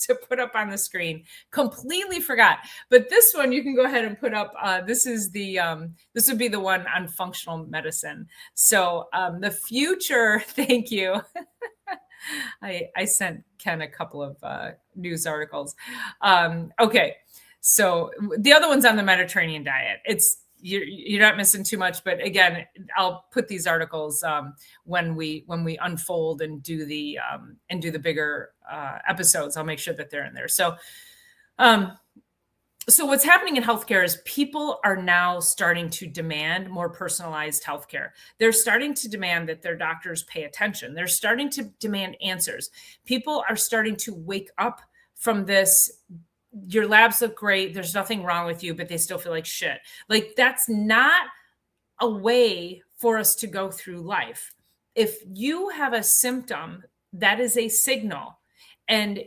to put up on the screen. Completely forgot, but this one you can go ahead and put up. This would be the one on functional medicine. So the future. Thank you. I sent Ken a couple of news articles. Okay. So the other one's on the Mediterranean diet. You're not missing too much, but again, I'll put these articles when we unfold and do the bigger episodes. I'll make sure that they're in there. So what's happening in healthcare is people are now starting to demand more personalized healthcare. They're starting to demand that their doctors pay attention. They're starting to demand answers. People are starting to wake up from this. Your labs look great. There's nothing wrong with you, but they still feel like shit. Like, that's not a way for us to go through life. If you have a symptom, that is a signal. And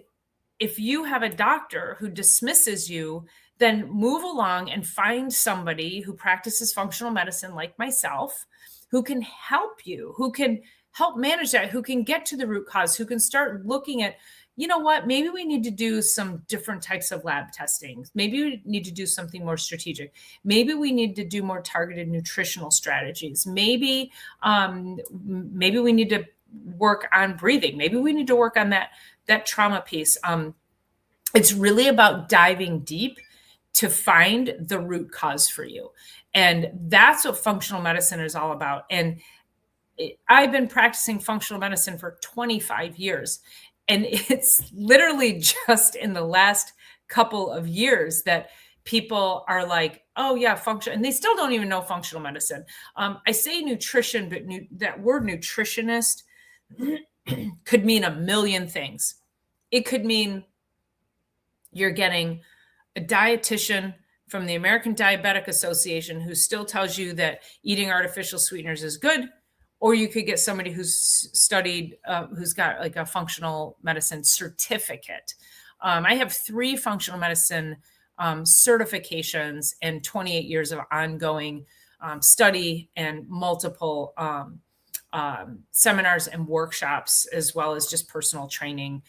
if you have a doctor who dismisses you, then move along and find somebody who practices functional medicine like myself, who can help you, who can help manage that, who can get to the root cause, who can start looking at, you know what, maybe we need to do some different types of lab testing. Maybe we need to do something more strategic. Maybe we need to do more targeted nutritional strategies. Maybe we need to work on breathing. Maybe we need to work on that trauma piece. It's really about diving deep to find the root cause for you. And that's what functional medicine is all about. And I've been practicing functional medicine for 25 years. And it's literally just in the last couple of years that people are like, oh yeah, function. And they still don't even know functional medicine. I say nutrition, but that word nutritionist could mean a million things. It could mean you're getting a dietitian from the American Diabetic Association who still tells you that eating artificial sweeteners is good. Or you could get somebody who's studied, who's got like a functional medicine certificate. I have 3 functional medicine certifications and 28 years of ongoing study and multiple seminars and workshops, as well as just personal training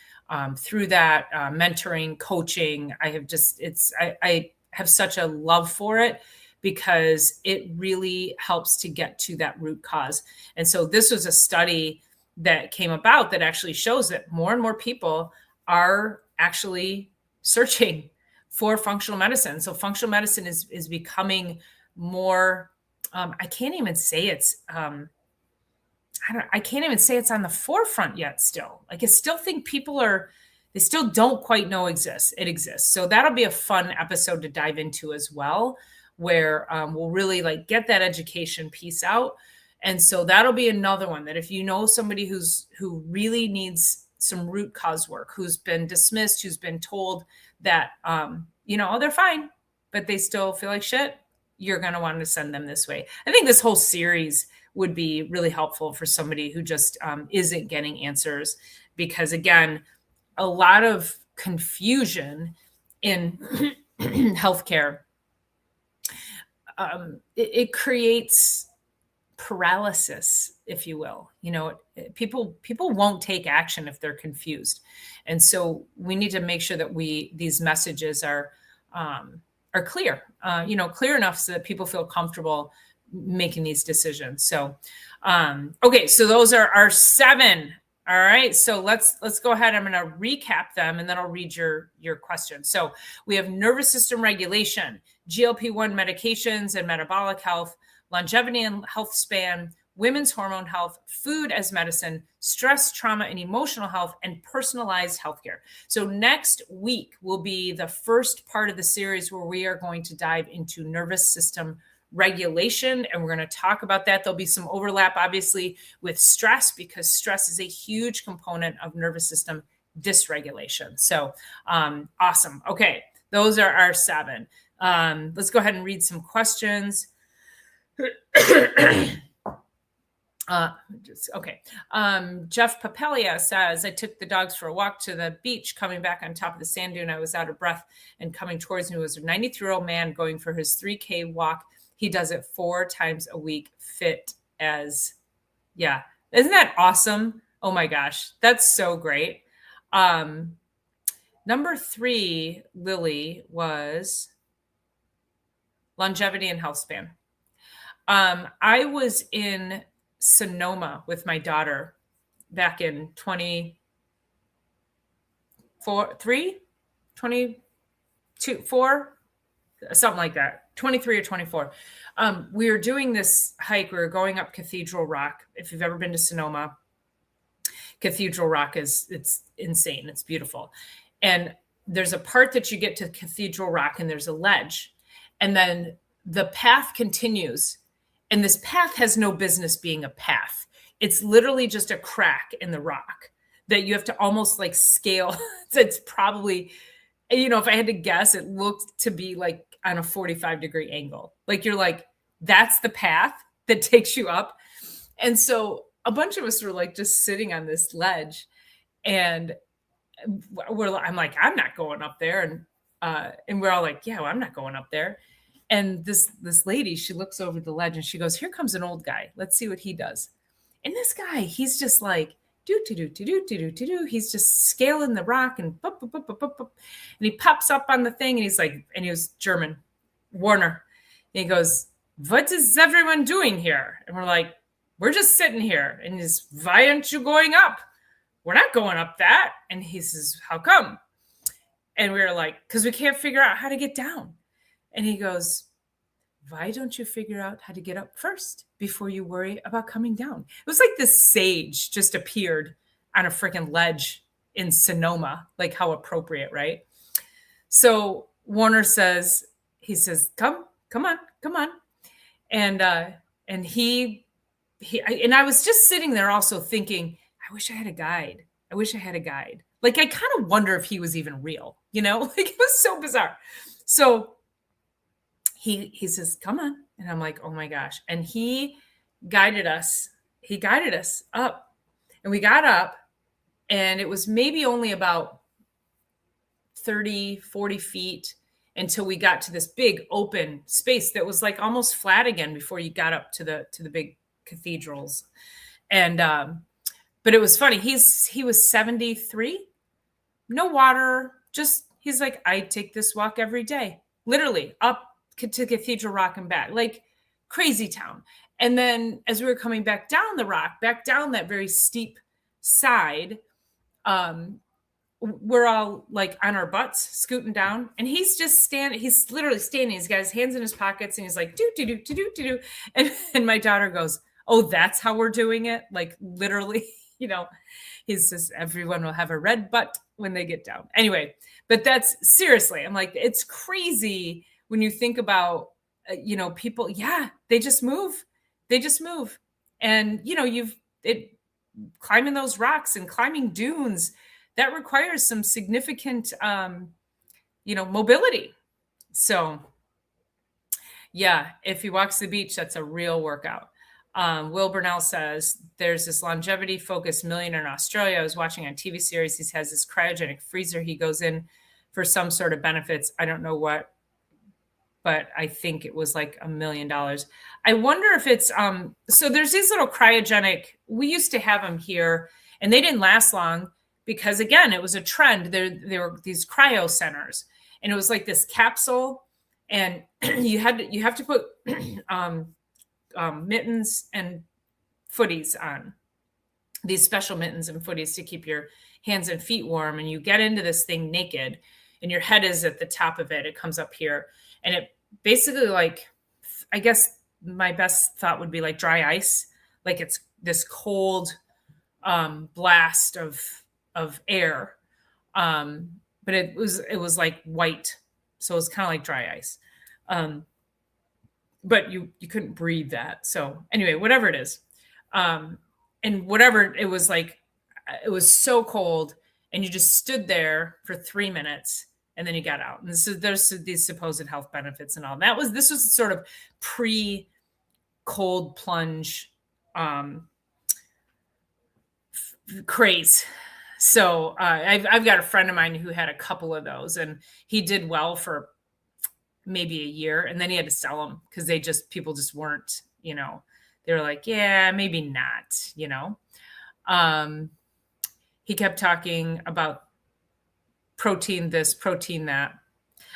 through that, mentoring, coaching. I have such a love for it, because it really helps to get to that root cause. And so this was a study that came about that actually shows that more and more people are actually searching for functional medicine. So functional medicine is becoming more, I can't even say it's on the forefront yet still. Like, I still think they still don't quite know it exists. So that'll be a fun episode to dive into as well, where we'll really like get that education piece out. And so that'll be another one that if you know somebody who really needs some root cause work, who's been dismissed, who's been told that, oh, they're fine, but they still feel like shit, you're going to want to send them this way. I think this whole series would be really helpful for somebody who just isn't getting answers, because again, a lot of confusion in healthcare, it creates paralysis, if you will. People won't take action if they're confused. And so we need to make sure that these messages are clear, clear enough so that people feel comfortable making these decisions. So, okay. So those are our 7. All right. So let's go ahead. I'm going to recap them and then I'll read your questions. So we have nervous system regulation, GLP-1 medications and metabolic health, longevity and health span, women's hormone health, food as medicine, stress, trauma, and emotional health, and personalized healthcare. So next week will be the first part of the series where we are going to dive into nervous system regulation, and we're going to talk about that. There'll be some overlap, obviously, with stress, because stress is a huge component of nervous system dysregulation. So awesome. Okay, those are our 7. Let's go ahead and read some questions. Jeff Papelia says, I took the dogs for a walk to the beach. Coming back on top of the sand dune, I was out of breath, and coming towards me was a 93-year-old man going for his 3K walk. He does it 4 times a week. Fit as, yeah. Isn't that awesome? Oh my gosh. That's so great. Number 3, Lily, was longevity and health span. I was in Sonoma with my daughter back in 22, 4, something like that. 23 or 24. We were doing this hike. We were going up Cathedral Rock. If you've ever been to Sonoma, Cathedral Rock it's insane. It's beautiful. And there's a part that you get to Cathedral Rock and there's a ledge. And then the path continues. And this path has no business being a path. It's literally just a crack in the rock that you have to almost like scale. It's probably, if I had to guess, it looked to be like on a 45-degree angle. Like you're like, that's the path that takes you up. And so a bunch of us were like just sitting on this ledge, and I'm like, I'm not going up there. And we're all like, yeah, well, I'm not going up there. And this lady, she looks over the ledge and she goes, here comes an old guy. Let's see what he does. And this guy, he's just like, he's just scaling the rock and and he pops up on the thing and he's like, and he was German, Warner. And he goes, what is everyone doing here? And we're like, we're just sitting here. And he's, why aren't you going up? We're not going up that. And he says, how come? And we were like, because we can't figure out how to get down. And he goes, why don't you figure out how to get up first before you worry about coming down? It was like this sage just appeared on a freaking ledge in Sonoma. Like how appropriate, right? So Warner says, come on. And he and I was just sitting there also thinking, I wish I had a guide. Like, I kind of wonder if he was even real, like it was so bizarre. So he says, come on. And I'm like, oh my gosh. And he guided us up, and we got up, and it was maybe only about 30, 40 feet until we got to this big open space that was like almost flat again before you got up to the big cathedrals. And, but it was funny. He was 73, no water. He's like, I take this walk every day, literally up to Cathedral Rock and back, like crazy town. And then as we were coming back down the rock, back down that very steep side, we're all like on our butts scooting down, and he's just he's literally standing. He's got his hands in his pockets and he's like, do. And my daughter goes, oh, that's how we're doing it. Like literally, he says, everyone will have a red butt when they get down. Anyway, but that's seriously, I'm like, it's crazy when you think about, people, yeah, they just move. And, climbing those rocks and climbing dunes, that requires some significant, mobility. So yeah, if he walks the beach, that's a real workout. Will Burnell says there's this longevity focused millionaire in Australia. I was watching on TV series. He has this cryogenic freezer. He goes in for some sort of benefits. I don't know what, but I think it was like $1 million. I wonder if it's, so there's these little cryogenic, we used to have them here and they didn't last long because again, it was a trend. There were these cryo centers and it was like this capsule and you have to put mittens and footies on, these special mittens and footies to keep your hands and feet warm. And you get into this thing naked and your head is at the top of it. It comes up here and it basically, like, I guess my best thought would be like dry ice. Like it's this cold blast of air. But it was like white. So it was kind of like dry ice. But you couldn't breathe that. So anyway, whatever it is. And whatever it was like, it was so cold and you just stood there for 3 minutes and then you got out. And so there's these supposed health benefits and all. This was sort of pre-cold plunge craze. So I've got a friend of mine who had a couple of those and he did well for maybe a year. And then he had to sell them because people just weren't, they were like, yeah, maybe not, he kept talking about protein this, protein that.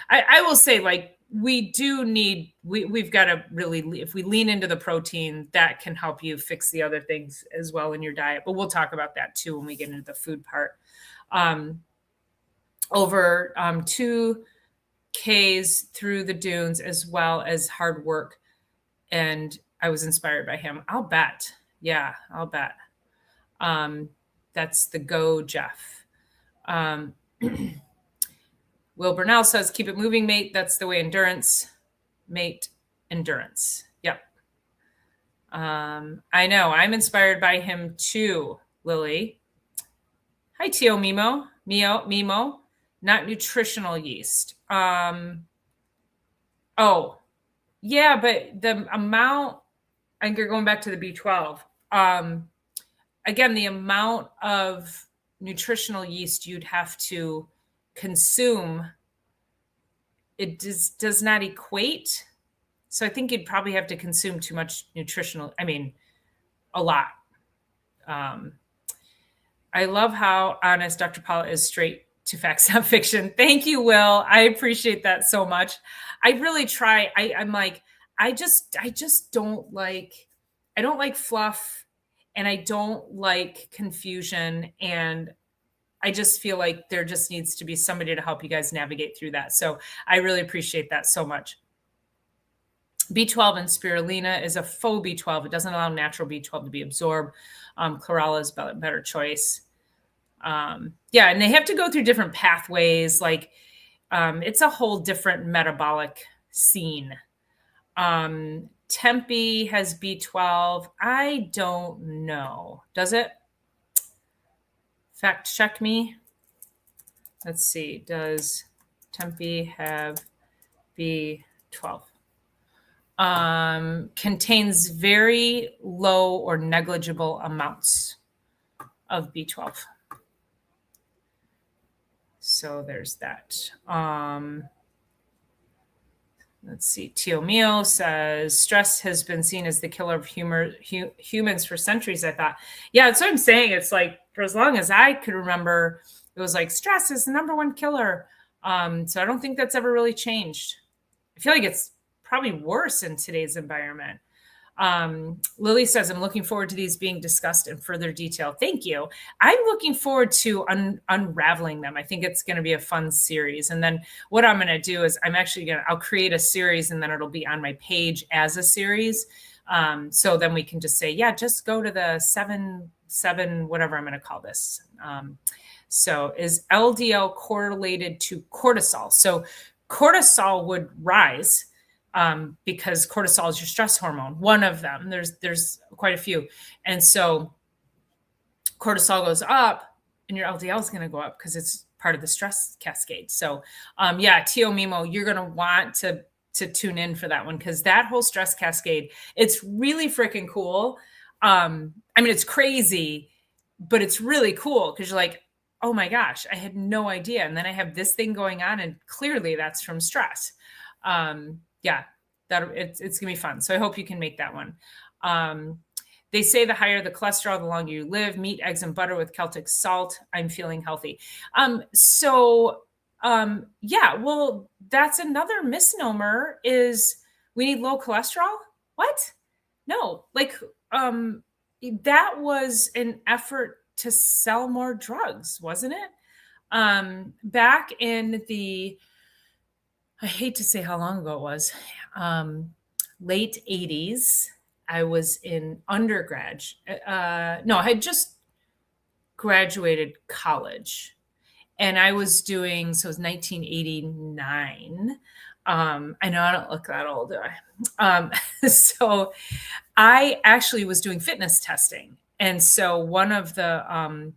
I will say, like, we've got to really, if we lean into the protein, that can help you fix the other things as well in your diet. But we'll talk about that too when we get into the food part. Over 2Ks through the dunes as well as hard work. And I was inspired by him. I'll bet. Yeah, I'll bet. That's the go, Jeff. Will Burnell says, keep it moving, mate. That's the way endurance, mate, endurance. Yep. I know. I'm inspired by him too, Lily. Hi, Tio Mimo. Not nutritional yeast. Oh, yeah, but the amount, I think you're going back to the B12. Again, the amount of nutritional yeast you'd have to consume, it does not equate. So I think you'd probably have to consume too much a lot. I love how honest Dr. Paula is, straight to facts, not fiction. Thank you, Will. I appreciate that so much. I really try. I'm like, I don't like fluff and I don't like confusion. And I just feel like there just needs to be somebody to help you guys navigate through that. So I really appreciate that so much. B12 and spirulina is a faux B12. It doesn't allow natural B12 to be absorbed. Chlorella is a better choice. And they have to go through different pathways. Like it's a whole different metabolic scene. Tempe has B12. I don't know. Does it? Fact check me. Let's see. Does Tempe have B12? Contains very low or negligible amounts of B12. So there's that. Let's see. Tio Mio says, stress has been seen as the killer of humans for centuries, I thought. Yeah, that's what I'm saying. It's like, for as long as I could remember, it was like stress is the number one killer. So I don't think that's ever really changed. I feel like it's probably worse in today's environment. Lily says, I'm looking forward to these being discussed in further detail. Thank you. I'm looking forward to unraveling them. I think it's going to be a fun series. And then what I'm going to do is I'll create a series and then it'll be on my page as a series. So then we can just say, yeah, just go to the seven, whatever I'm going to call this. So is LDL correlated to cortisol? So cortisol would rise because cortisol is your stress hormone. One of them. There's quite a few, and so cortisol goes up, and your LDL is going to go up because it's part of the stress cascade. So, Tio Mimo, you're going to want to tune in for that one, because that whole stress cascade, it's really freaking cool. I mean, it's crazy, but it's really cool because you're like, oh my gosh, I had no idea. And then I have this thing going on, and clearly that's from stress. It's gonna be fun. So I hope you can make that one. They say the higher the cholesterol, the longer you live. Meat, eggs, and butter with Celtic salt. I'm feeling healthy. Well, that's another misnomer, is we need low cholesterol. What? No, that was an effort to sell more drugs, wasn't it? Back in I hate to say how long ago it was, late 80s, I was in undergrad. I had just graduated college. And I was doing, so it was 1989. I know I don't look that old, do I? So I actually was doing fitness testing. And so one of the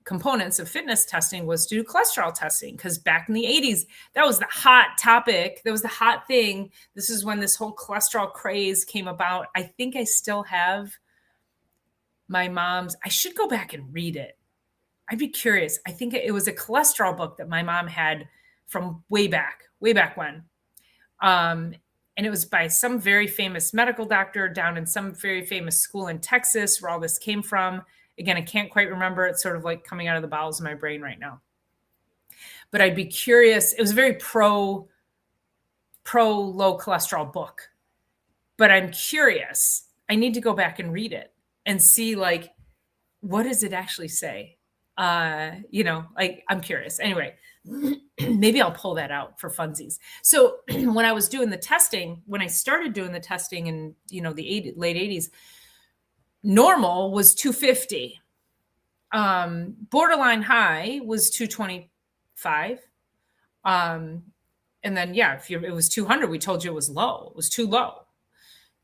components of fitness testing was to do cholesterol testing, because back in the 80s, that was the hot topic. That was the hot thing. This is when this whole cholesterol craze came about. I think I still have my mom's, I should go back and read it. I'd be curious. I think it was a cholesterol book that my mom had from way back when. And it was by some very famous medical doctor down in some very famous school in Texas, where all this came from. Again, I can't quite remember. It's sort of like coming out of the bowels of my brain right now. But I'd be curious. It was a very pro low cholesterol book. But I'm curious. I need to go back and read it and see, like, what does it actually say? I'm curious. Anyway, maybe I'll pull that out for funsies. So when I was doing the testing, when I started doing the testing in, the late 80s, normal was 250. Borderline high was 225. And then, if it was 200, we told you it was low. It was too low.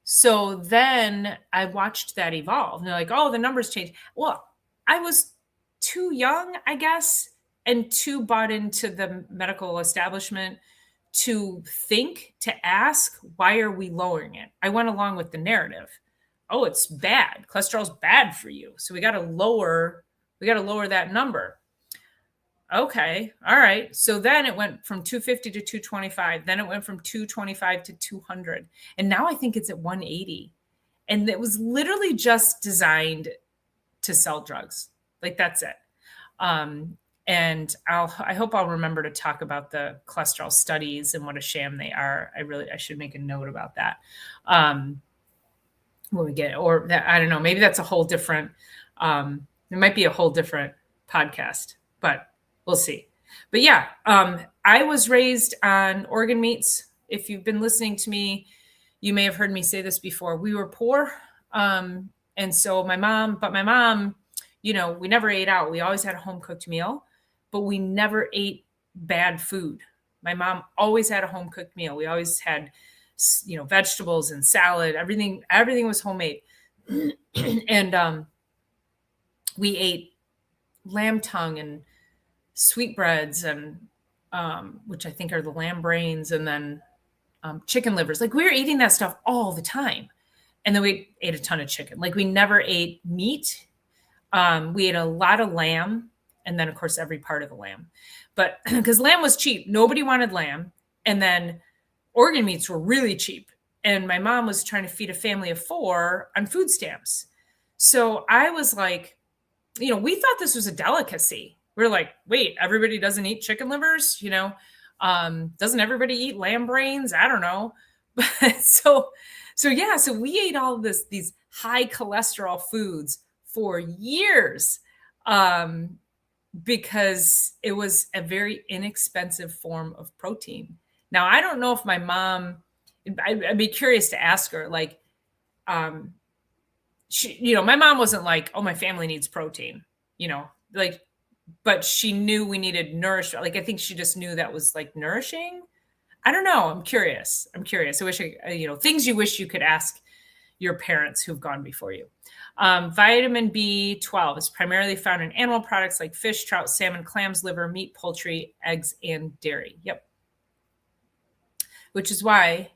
So then I watched that evolve. And they're like, oh, the numbers changed. Well, I was too young, I guess, and too bought into the medical establishment to ask, why are we lowering it? I went along with the narrative. Oh, it's bad. Cholesterol's bad for you. So we got to lower that number. Okay. All right. So then it went from 250 to 225. Then it went from 225 to 200. And now I think it's at 180. And it was literally just designed to sell drugs. Like, that's it. And I hope I'll remember to talk about the cholesterol studies and what a sham they are. I should make a note about that. When we get, or that, I don't know, maybe that's a whole different, it might be a whole different podcast, but we'll see. But I was raised on organ meats. If you've been listening to me, you may have heard me say this before. We were poor. And so my mom, we never ate out. We always had a home cooked meal, but we never ate bad food. My mom always had a home cooked meal. We always had, vegetables and salad. Everything was homemade. And we ate lamb tongue and sweetbreads, and which I think are the lamb brains, and then chicken livers. Like, we were eating that stuff all the time. And then we ate a ton of chicken. Like, we never ate meat. We ate a lot of lamb, and then, of course, every part of the lamb. But because lamb was cheap, nobody wanted lamb. And then organ meats were really cheap. And my mom was trying to feed a family of 4 on food stamps. So I was like, we thought this was a delicacy. We were like, wait, everybody doesn't eat chicken livers? Doesn't everybody eat lamb brains? I don't know. But so we ate all these high cholesterol foods for years, because it was a very inexpensive form of protein. Now, I don't know if my mom, I'd be curious to ask her, like, she, my mom wasn't like, oh, my family needs protein, but she knew we needed nourishment. Like, I think she just knew that was like nourishing. I don't know. I'm curious. I wish things you wish you could ask your parents who've gone before you. Vitamin B12 is primarily found in animal products like fish, trout, salmon, clams, liver, meat, poultry, eggs, and dairy. Yep. Which is why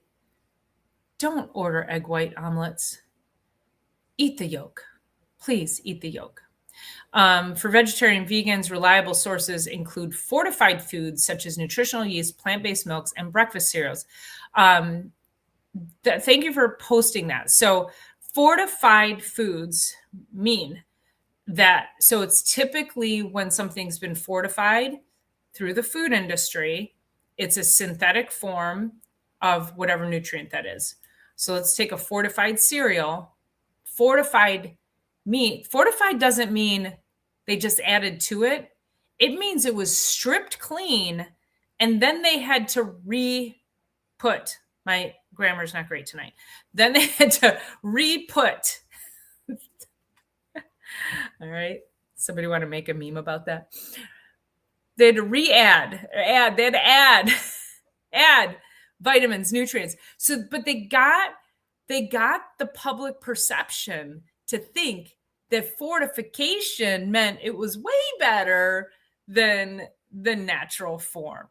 don't order egg white omelets. Eat the yolk. Please eat the yolk. For vegetarian vegans, reliable sources include fortified foods such as nutritional yeast, plant-based milks, and breakfast cereals. Thank you for posting that. So fortified foods mean that, so it's typically when something's been fortified through the food industry, it's a synthetic form of whatever nutrient that is. So let's take a fortified cereal. Fortified meat. Fortified doesn't mean they just added to it. It means it was stripped clean and then they had to re-put, my grammar's not great tonight. Then they had to re-put. All right. Somebody want to make a meme about that? They had to add vitamins, nutrients. So, but they got the public perception to think that fortification meant it was way better than the natural form.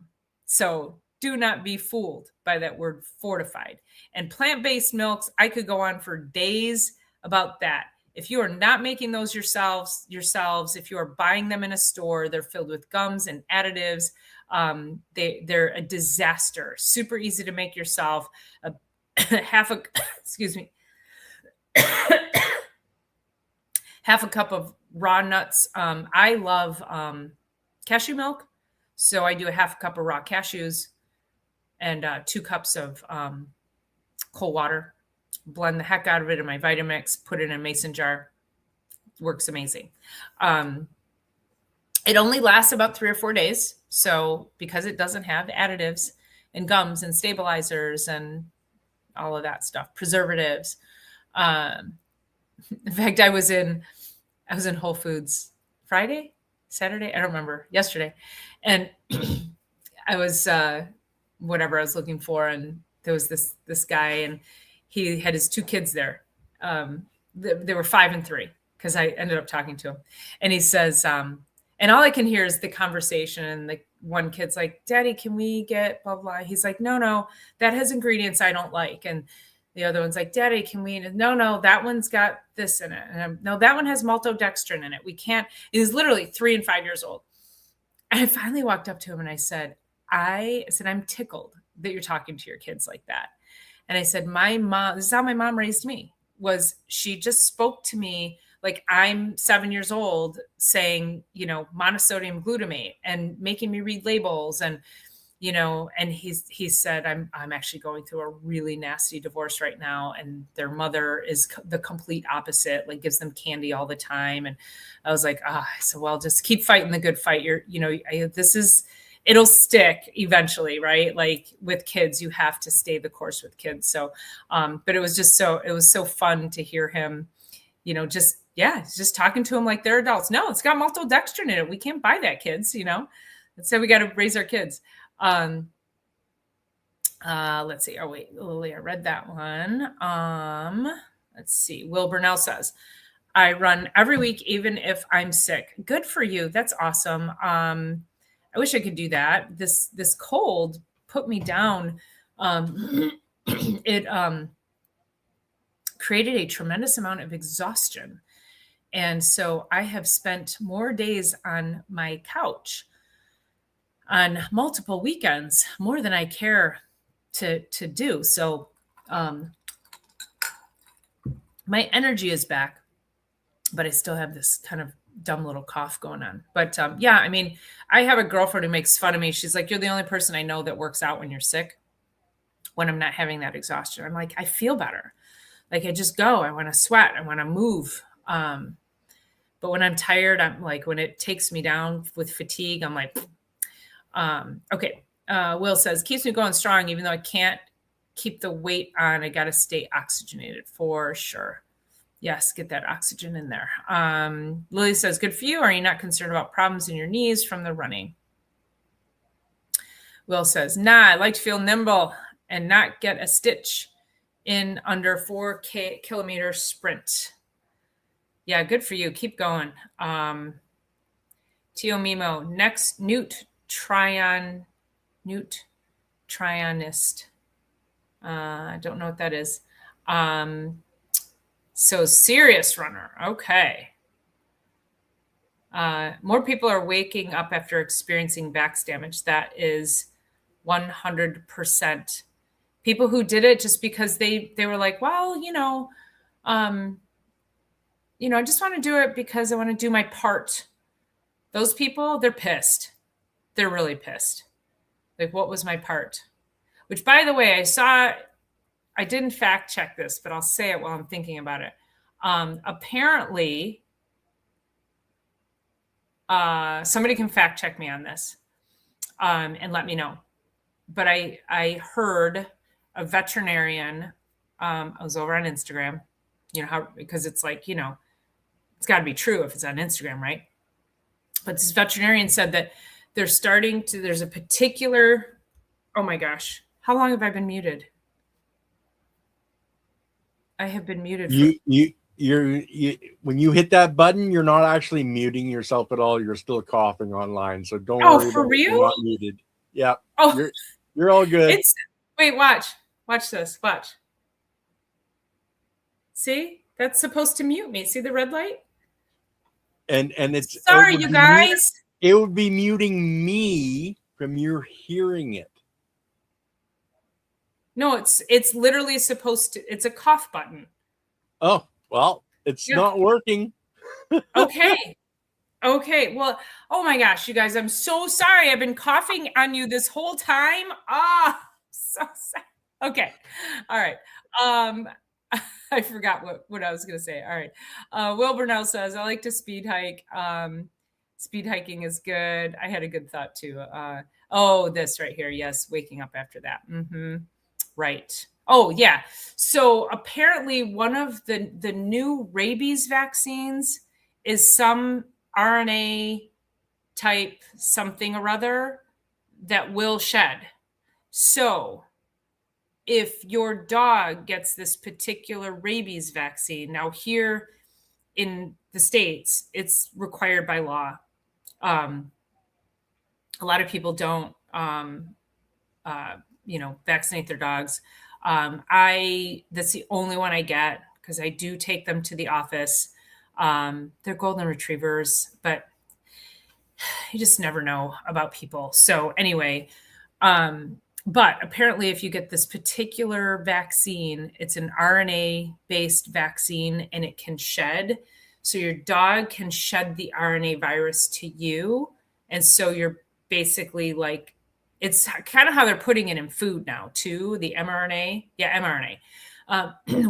So do not be fooled by that word fortified. And plant-based milks, I could go on for days about that. If you are not making those yourselves, if you are buying them in a store, they're filled with gums and additives. They're a disaster. Super easy to make yourself. Excuse me. Half a cup of raw nuts. I love cashew milk. So I do a half a cup of raw cashews and 2 cups of cold water. Blend the heck out of it in my Vitamix, put it in a mason jar. Works amazing. It only lasts about 3 or 4 days. So because it doesn't have additives and gums and stabilizers and all of that stuff, preservatives. In fact, I was in Whole Foods Saturday, I don't remember, yesterday. And I was, whatever I was looking for. And there was this guy and he had his 2 kids there. They were 5 and 3 because I ended up talking to him. And he says, and all I can hear is the conversation. And the one kid's like, Daddy, can we get blah, blah? He's like, no, that has ingredients I don't like. And the other one's like, Daddy, can we? No, that one's got this in it. And no, that one has maltodextrin in it. We can't. He's literally 3 and 5 years old. And I finally walked up to him and I said, I'm tickled that you're talking to your kids like that. And I said, my mom, this is how my mom raised me, was she just spoke to me like I'm 7 years old saying, monosodium glutamate and making me read labels. And, and he said, I'm actually going through a really nasty divorce right now. And their mother is the complete opposite, like gives them candy all the time. And I was like, so well, just keep fighting the good fight. It'll stick eventually, right? Like with kids, you have to stay the course with kids. So, but it was so fun to hear him, just talking to them like they're adults. No, it's got maltodextrin in it. We can't buy that, kids, That's how we got to raise our kids. Let's see. Oh, wait, Lily, I read that one. Let's see. Will Burnell says, I run every week, even if I'm sick. Good for you. That's awesome. I wish I could do that. This cold put me down. It created a tremendous amount of exhaustion. And so I have spent more days on my couch on multiple weekends, more than I care to do. So my energy is back, but I still have this kind of dumb little cough going on. But I have a girlfriend who makes fun of me. She's like, you're the only person I know that works out when you're sick, when I'm not having that exhaustion. I'm like, I feel better. Like I just go, I want to sweat, I want to move. But when I'm tired, I'm like, when it takes me down with fatigue, I'm like, okay. Will says, keeps me going strong, even though I can't keep the weight on. I got to stay oxygenated for sure. Yes, get that oxygen in there. Lily says, good for you. Are you not concerned about problems in your knees from the running? Will says, nah, I like to feel nimble and not get a stitch in under 4 kilometer sprint. Yeah, good for you. Keep going. Tio Mimo, next Trionist. I don't know what that is. So serious runner. Okay. More people are waking up after experiencing back damage. That is 100%. People who did it just because they were like, well, I just want to do it because I want to do my part. Those people, they're pissed. They're really pissed. Like, what was my part? Which, by the way, I didn't fact check this, but I'll say it while I'm thinking about it. Apparently, somebody can fact check me on this and let me know. But I heard a veterinarian. I was over on Instagram, because it's like, it's got to be true if it's on Instagram, right? But this veterinarian said that there's a particular, oh my gosh, how long have I been muted? I have been muted. When you hit that button, you're not actually muting yourself at all. You're still coughing online. So don't worry. Oh, for real? You're not muted. Yeah. Oh, you're all good. Wait, watch this. Watch. See, that's supposed to mute me. See the red light? And it's sorry, you guys. It would be muting me from your hearing it. No, it's literally supposed to. It's a cough button. Oh, well, it's not working. Okay. Well, oh my gosh, you guys, I'm so sorry. I've been coughing on you this whole time. So sad. Okay. All right. I forgot what I was going to say. All right. Will Burnell says, I like to speed hike. Speed hiking is good. I had a good thought too. This right here. Yes. Waking up after that. Mm-hmm. Right. Oh yeah. So apparently one of the new rabies vaccines is some RNA type something or other that will shed. So if your dog gets this particular rabies vaccine, now here in the States, it's required by law. A lot of people don't, vaccinate their dogs. That's the only one I get because I do take them to the office. They're golden retrievers, but you just never know about people. So anyway, but apparently if you get this particular vaccine, it's an RNA-based vaccine and it can shed. So your dog can shed the RNA virus to you. And so you're basically like, it's kind of how they're putting it in food now too, the mRNA. Yeah, mRNA.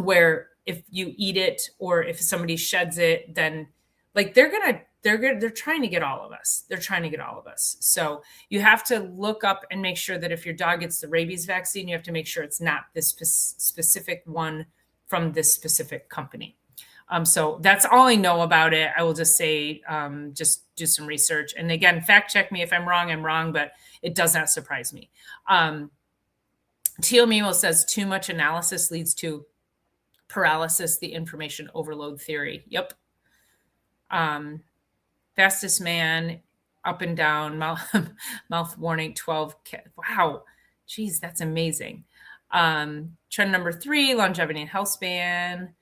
Where if you eat it or if somebody sheds it, then like they're trying to get all of us. They're trying to get all of us. So you have to look up and make sure that if your dog gets the rabies vaccine, you have to make sure it's not this specific one from this specific company. So that's all I know about it. I will just say, just do some research. And again, fact check me if I'm wrong, but it does not surprise me. Tio Mimo says too much analysis leads to paralysis, the information overload theory. Yep. Fastest man, up and down, mouth warning, 12. Wow. Geez, that's amazing. Trend number 3, longevity and healthspan.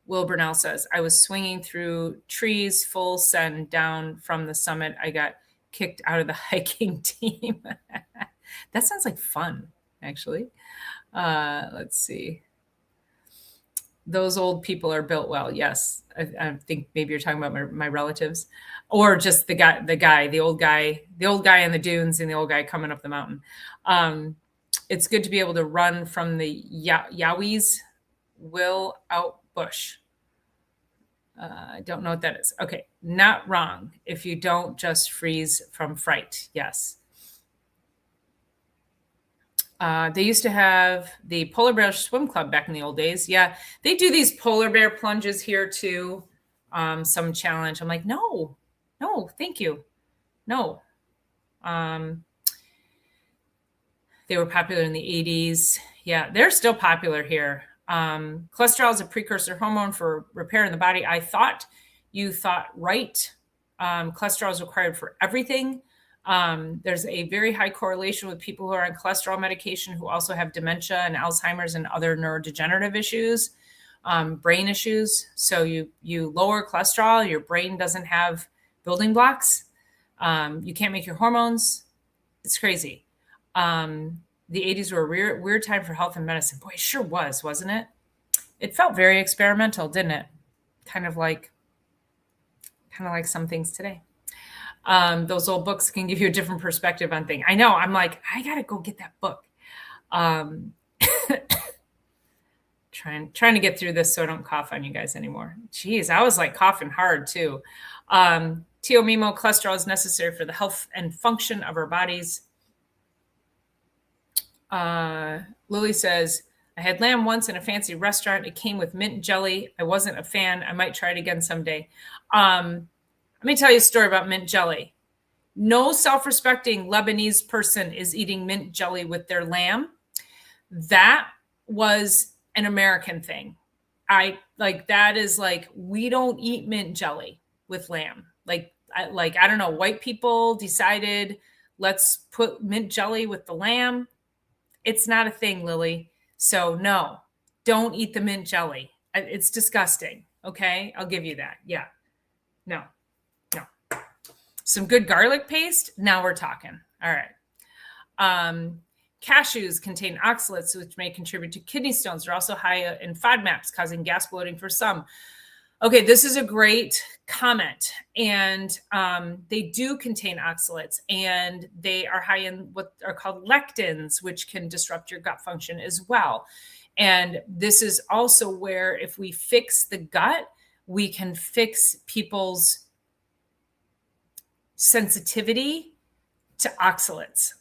Will Burnell says, I was swinging through trees, full send down from the summit. I got kicked out of the hiking team. That sounds like fun, actually. Let's see. Those old people are built well. Yes. I think maybe you're talking about my relatives or just the old guy in the dunes and the old guy coming up the mountain. It's good to be able to run from the Yowies will out bush. I don't know what that is. Okay. Not wrong. If you don't just freeze from fright. Yes. They used to have the Polar Bear Swim Club back in the old days. Yeah, they do these polar bear plunges here too. Some challenge. I'm like, no, thank you. No. They were popular in the 80s. Yeah, they're still popular here. Cholesterol is a precursor hormone for repair in the body. I thought you thought right. Cholesterol is required for everything. There's a very high correlation with people who are on cholesterol medication who also have dementia and Alzheimer's and other neurodegenerative issues, brain issues. So you lower cholesterol, your brain doesn't have building blocks. You can't make your hormones. It's crazy. The 80s were a weird time for health and medicine. Boy, it sure was, wasn't it? It felt very experimental, didn't it? Kind of like some things today. Those old books can give you a different perspective on things. I know. I'm like, I got to go get that book. Trying to get through this so I don't cough on you guys anymore. Jeez, I was like coughing hard too. Tio Mimo, cholesterol is necessary for the health and function of our bodies. Lily says, I had lamb once in a fancy restaurant. It came with mint jelly. I wasn't a fan. I might try it again someday. Let me tell you a story about mint jelly. No self-respecting Lebanese person is eating mint jelly with their lamb. That was an American thing. That is like, we don't eat mint jelly with lamb. I don't know, white people decided, let's put mint jelly with the lamb. It's not a thing, Lily. So no, don't eat the mint jelly. It's disgusting. Okay. I'll give you that. Yeah. No. Some good garlic paste. Now we're talking. All right. Cashews contain oxalates, which may contribute to kidney stones. They're also high in FODMAPs, causing gas bloating for some. Okay, this is a great comment. And they do contain oxalates, and they are high in what are called lectins, which can disrupt your gut function as well. And this is also where if we fix the gut, we can fix people's sensitivity to oxalates.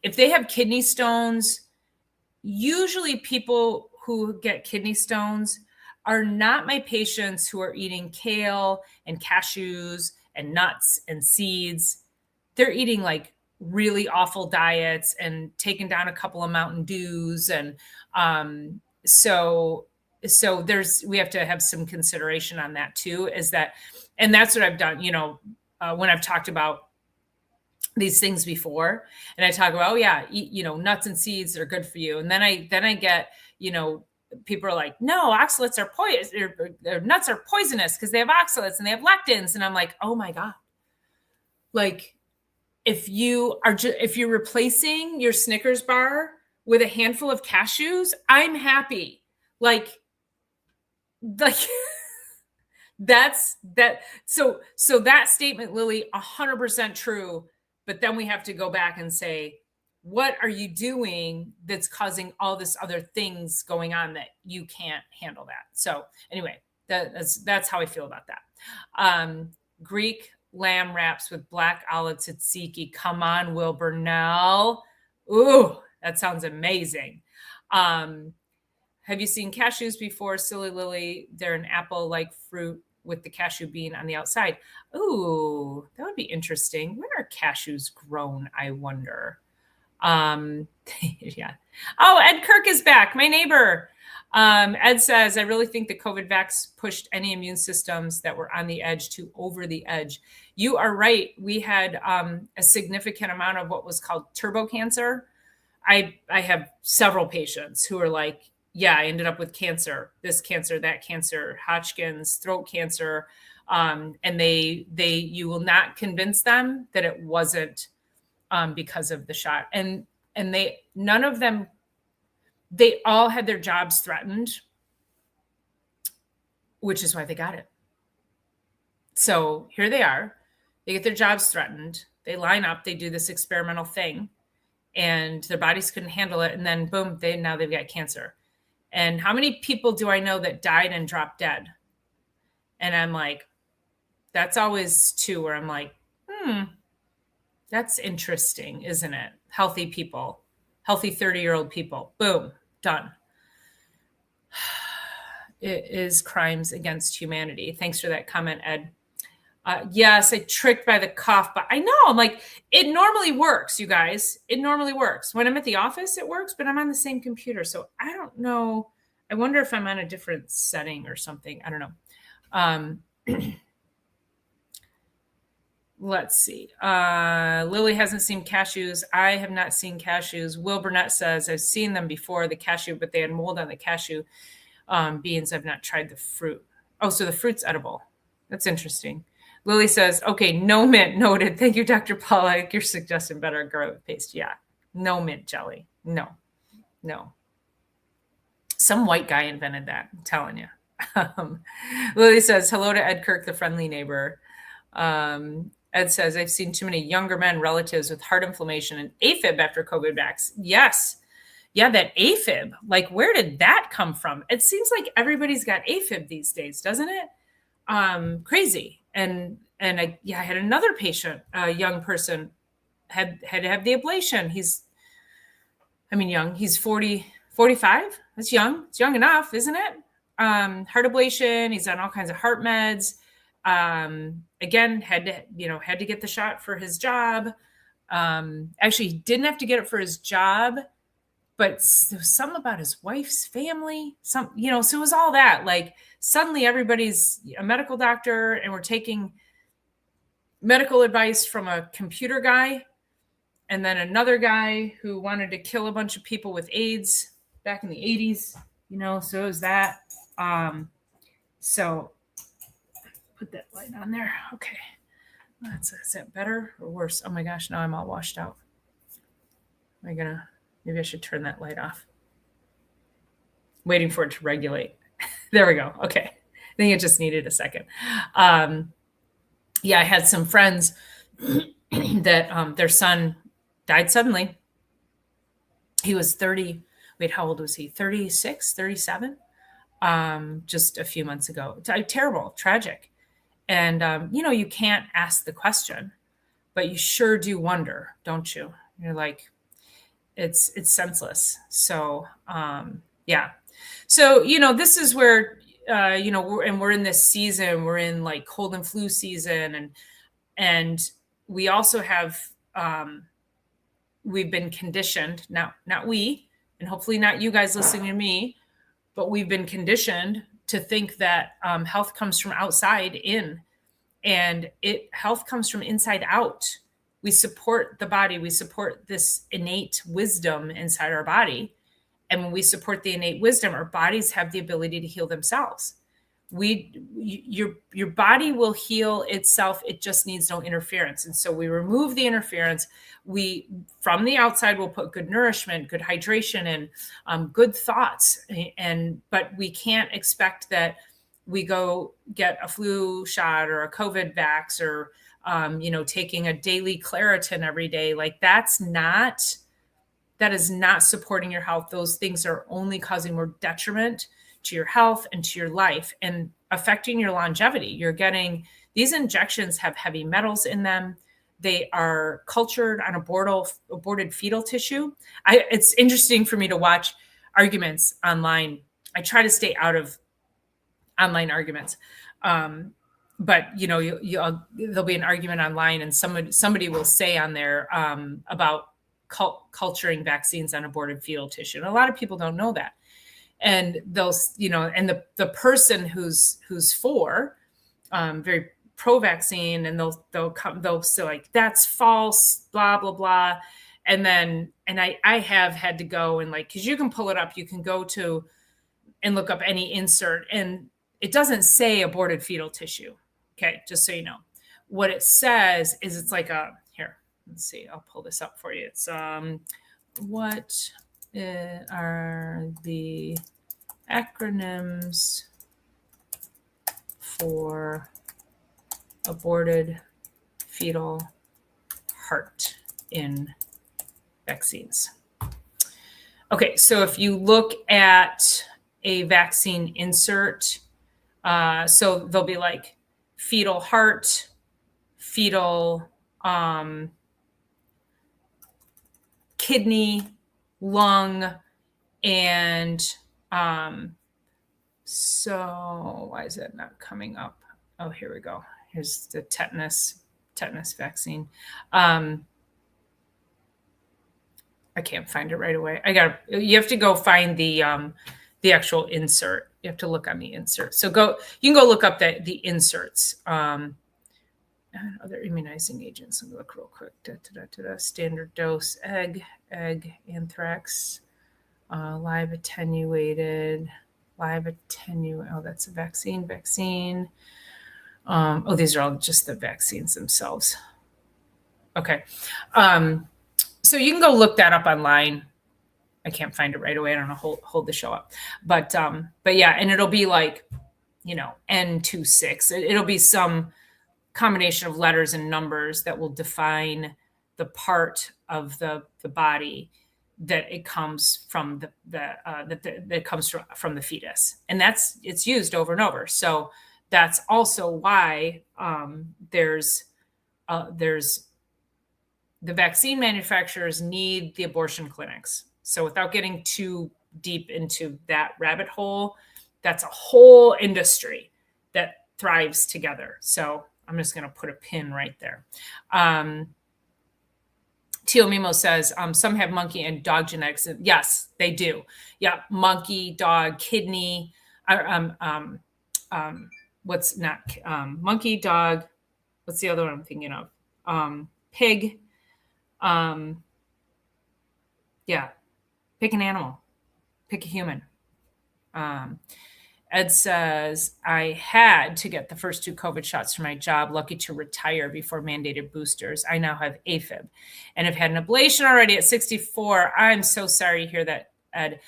If they have kidney stones, usually people who get kidney stones are not my patients who are eating kale and cashews and nuts and seeds. They're eating like really awful diets and taking down a couple of Mountain Dews. And so we have to have some consideration on that too, and that's what I've done, when I've talked about these things before, and I talk about, eat, nuts and seeds that are good for you. And then I get, people are like, no, oxalates are poison, or nuts are poisonous because they have oxalates and they have lectins. And I'm like, oh my God. Like if you're replacing your Snickers bar with a handful of cashews, I'm happy. Like that's that. So that statement, Lily, 100% true. But then we have to go back and say, what are you doing that's causing all this other things going on that you can't handle that? So anyway, that's how I feel about that. Greek lamb wraps with black olive tzatziki. Come on, Wilbur Nell. Ooh, that sounds amazing. Have you seen cashews before? Silly Lily, they're an apple-like fruit with the cashew bean on the outside. Ooh, that would be interesting. Where are cashews grown, I wonder? Yeah. Oh, Ed Kirk is back. My neighbor. Ed says, I really think the COVID vax pushed any immune systems that were on the edge to over the edge. You are right. We had a significant amount of what was called turbo cancer. I have several patients who are like, yeah, I ended up with cancer, this cancer, that cancer, Hodgkin's, throat cancer. And you will not convince them that it wasn't because of the shot. And none of them, they all had their jobs threatened, which is why they got it. So here they are, they get their jobs threatened. They line up, they do this experimental thing, and their bodies couldn't handle it. And then boom, now they've got cancer. And how many people do I know that died and dropped dead? And I'm like, that's always two where I'm like, that's interesting, isn't it? Healthy people, healthy 30-year-old people, boom, done. It is crimes against humanity. Thanks for that comment, Ed. Yes, I tricked by the cough, but I know, I'm like, it normally works, you guys. It normally works. When I'm at the office, it works, but I'm on the same computer. So I don't know. I wonder if I'm on a different setting or something. I don't know. Um, let's see. Lily hasn't seen cashews. I have not seen cashews. Will Burnett says, I've seen them before, the cashew, but they had mold on the cashew beans. I've not tried the fruit. Oh, so the fruit's edible. That's interesting. Lily says, okay, no mint, noted. Thank you, Dr. Paula. You're suggesting better garlic paste. Yeah, no mint jelly. No, no. Some white guy invented that, I'm telling you. Lily says, hello to Ed Kirk, the friendly neighbor. Ed says, I've seen too many younger men relatives with heart inflammation and AFib after COVID vax. Yes. Yeah, that AFib, like where did that come from? It seems like everybody's got AFib these days, doesn't it? Crazy. And I had another patient, a young person, had to have the ablation. He's 40, 45. That's young. It's young enough, isn't it? Heart ablation. He's on all kinds of heart meds. Again, had to get the shot for his job. Actually, he didn't have to get it for his job, but there was something about his wife's family, so it was all that. Like suddenly everybody's a medical doctor and we're taking medical advice from a computer guy and then another guy who wanted to kill a bunch of people with AIDS back in the 80s, so it was that. So put that light on there. Okay. Is that better or worse? Oh my gosh, now I'm all washed out. Maybe I should turn that light off. Waiting for it to regulate. There we go. Okay. I think it just needed a second. I had some friends that their son died suddenly. He was 30. Wait, how old was he? 36, 37? Just a few months ago. Terrible, tragic. And, you can't ask the question, but you sure do wonder, don't you? You're like, it's senseless. So, So, this is where, we're in this season, we're in like cold and flu season. And we also have, we've been conditioned, not we, and hopefully not you guys listening to me, but we've been conditioned to think that health comes from outside in, and health comes from inside out. We support the body. We support this innate wisdom inside our body. And when we support the innate wisdom, our bodies have the ability to heal themselves. Your body will heal itself. It just needs no interference. And so we remove the interference. From the outside, we'll put good nourishment, good hydration, and good thoughts. But we can't expect that we go get a flu shot or a COVID vax or, taking a daily Claritin every day. Like that is not supporting your health. Those things are only causing more detriment to your health and to your life and affecting your longevity. These injections have heavy metals in them. They are cultured on aborted fetal tissue. It's interesting for me to watch arguments online. I try to stay out of online arguments. But there'll be an argument online and somebody will say on there about culturing vaccines on aborted fetal tissue. And a lot of people don't know that. And those, and the person who's for very pro-vaccine, and they'll say like, that's false, blah, blah, blah. And I have had to go and cause you can pull it up, you can go to and look up any insert, and it doesn't say aborted fetal tissue. Okay. Just so you know, what it says is it's like here, let's see, I'll pull this up for you. It's, what are the acronyms for aborted fetal heart in vaccines? Okay, so if you look at a vaccine insert, so they'll be like fetal heart, fetal kidney, lung, and so why is that not coming up? Oh, here we go. Here's the tetanus vaccine. I can't find it right away. You have to go find the actual insert. You have to look on the insert. So you can go look up the inserts. And other immunizing agents. Let me look real quick. Standard dose, egg, anthrax, live attenuated. Oh, that's a vaccine. These are all just the vaccines themselves. Okay. So you can go look that up online. I can't find it right away. I don't know, hold the show up. But yeah, and it'll be like, N26. It'll be some combination of letters and numbers that will define the part of the body that it comes from that comes from the fetus. And it's used over and over. So that's also why there's the vaccine manufacturers need the abortion clinics. So without getting too deep into that rabbit hole, that's a whole industry that thrives together. So I'm just going to put a pin right there. Tio Mimo says, some have monkey and dog genetics. Yes, they do. Yeah, monkey, dog, kidney, monkey, dog, what's the other one I'm thinking of? Pig. Pick an animal, pick a human. Ed says, I had to get the first 2 COVID shots for my job, lucky to retire before mandated boosters. I now have AFib and have had an ablation already at 64. I'm so sorry to hear that, Ed.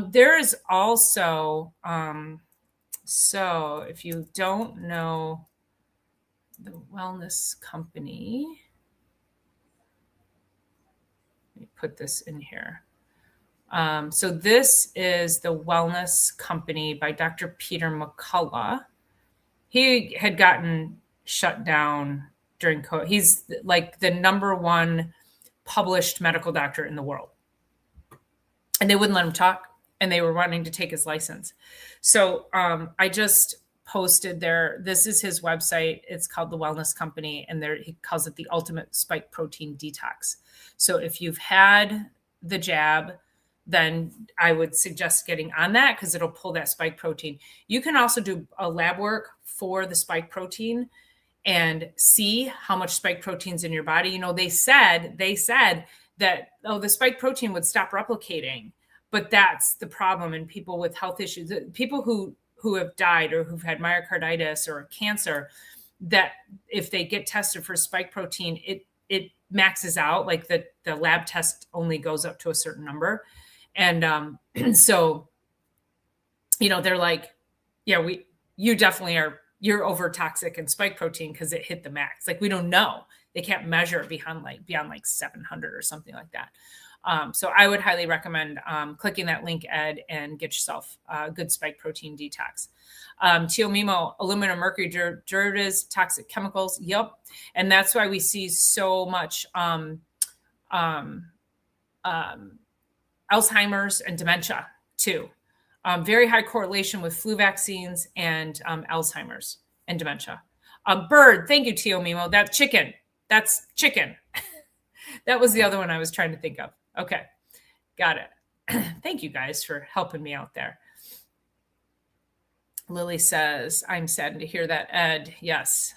There is also, so if you don't know the wellness company, let me put this in here. So this is the wellness company by Dr. Peter McCullough. He had gotten shut down during COVID. He's like the #1 published medical doctor in the world. And they wouldn't let him talk, and they were wanting to take his license. So I just posted this is his website. It's called The Wellness Company, and he calls it the ultimate spike protein detox. So if you've had the jab, then I would suggest getting on that because it'll pull that spike protein. You can also do a lab work for the spike protein and see how much spike protein's in your body. They said that, the spike protein would stop replicating, but that's the problem in people with health issues, people who have died or who've had myocarditis or cancer, that if they get tested for spike protein, it maxes out. Like the lab test only goes up to a certain number. And so, they're like, yeah, you definitely you're over toxic in spike protein because it hit the max. Like, we don't know. They can't measure it beyond 700 or something like that. So I would highly recommend clicking that link, Ed, and get yourself a good spike protein detox. Tio Mimo, aluminum, mercury, derivatives, toxic chemicals. Yep. And that's why we see so much Alzheimer's and dementia too. Very high correlation with flu vaccines and Alzheimer's and dementia. Bird, thank you, Tio Mimo. That's chicken. That was the other one I was trying to think of. Okay, got it. Thank you guys for helping me out there. Lily says, I'm saddened to hear that, Ed. Yes,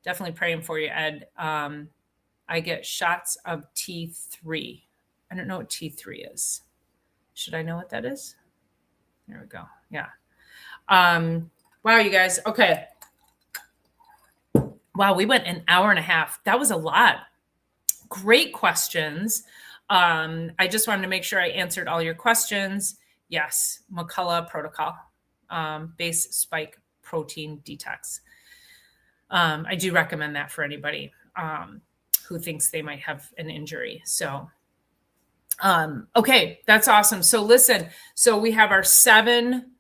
definitely praying for you, Ed. I get shots of T3. I don't know what T3 is. Should I know what that is? There we go. Yeah. Wow, you guys. Okay. Wow, we went an hour and a half. That was a lot. Great questions. I just wanted to make sure I answered all your questions. Yes, McCullough protocol, base spike protein detox. I do recommend that for anybody who thinks they might have an injury. So, okay, that's awesome. So listen, so we have our 7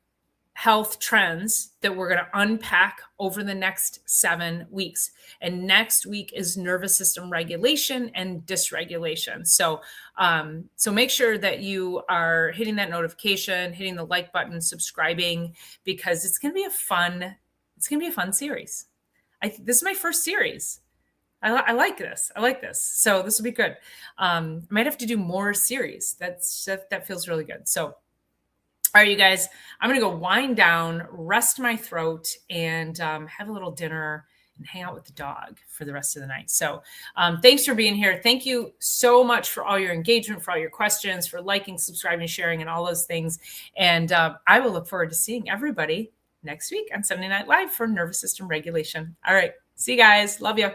health trends that we're going to unpack over the next 7 weeks. And next week is nervous system regulation and dysregulation. So, so make sure that you are hitting that notification, hitting the like button, subscribing, because it's going to be a fun series. This is my first series. I like this. I like this. So this will be good. I might have to do more series. That feels really good. So, all right, you guys, I'm going to go wind down, rest my throat, and have a little dinner and hang out with the dog for the rest of the night. So thanks for being here. Thank you so much for all your engagement, for all your questions, for liking, subscribing, sharing, and all those things. And I will look forward to seeing everybody next week on Sunday Night Live for nervous system regulation. All right. See you guys. Love you.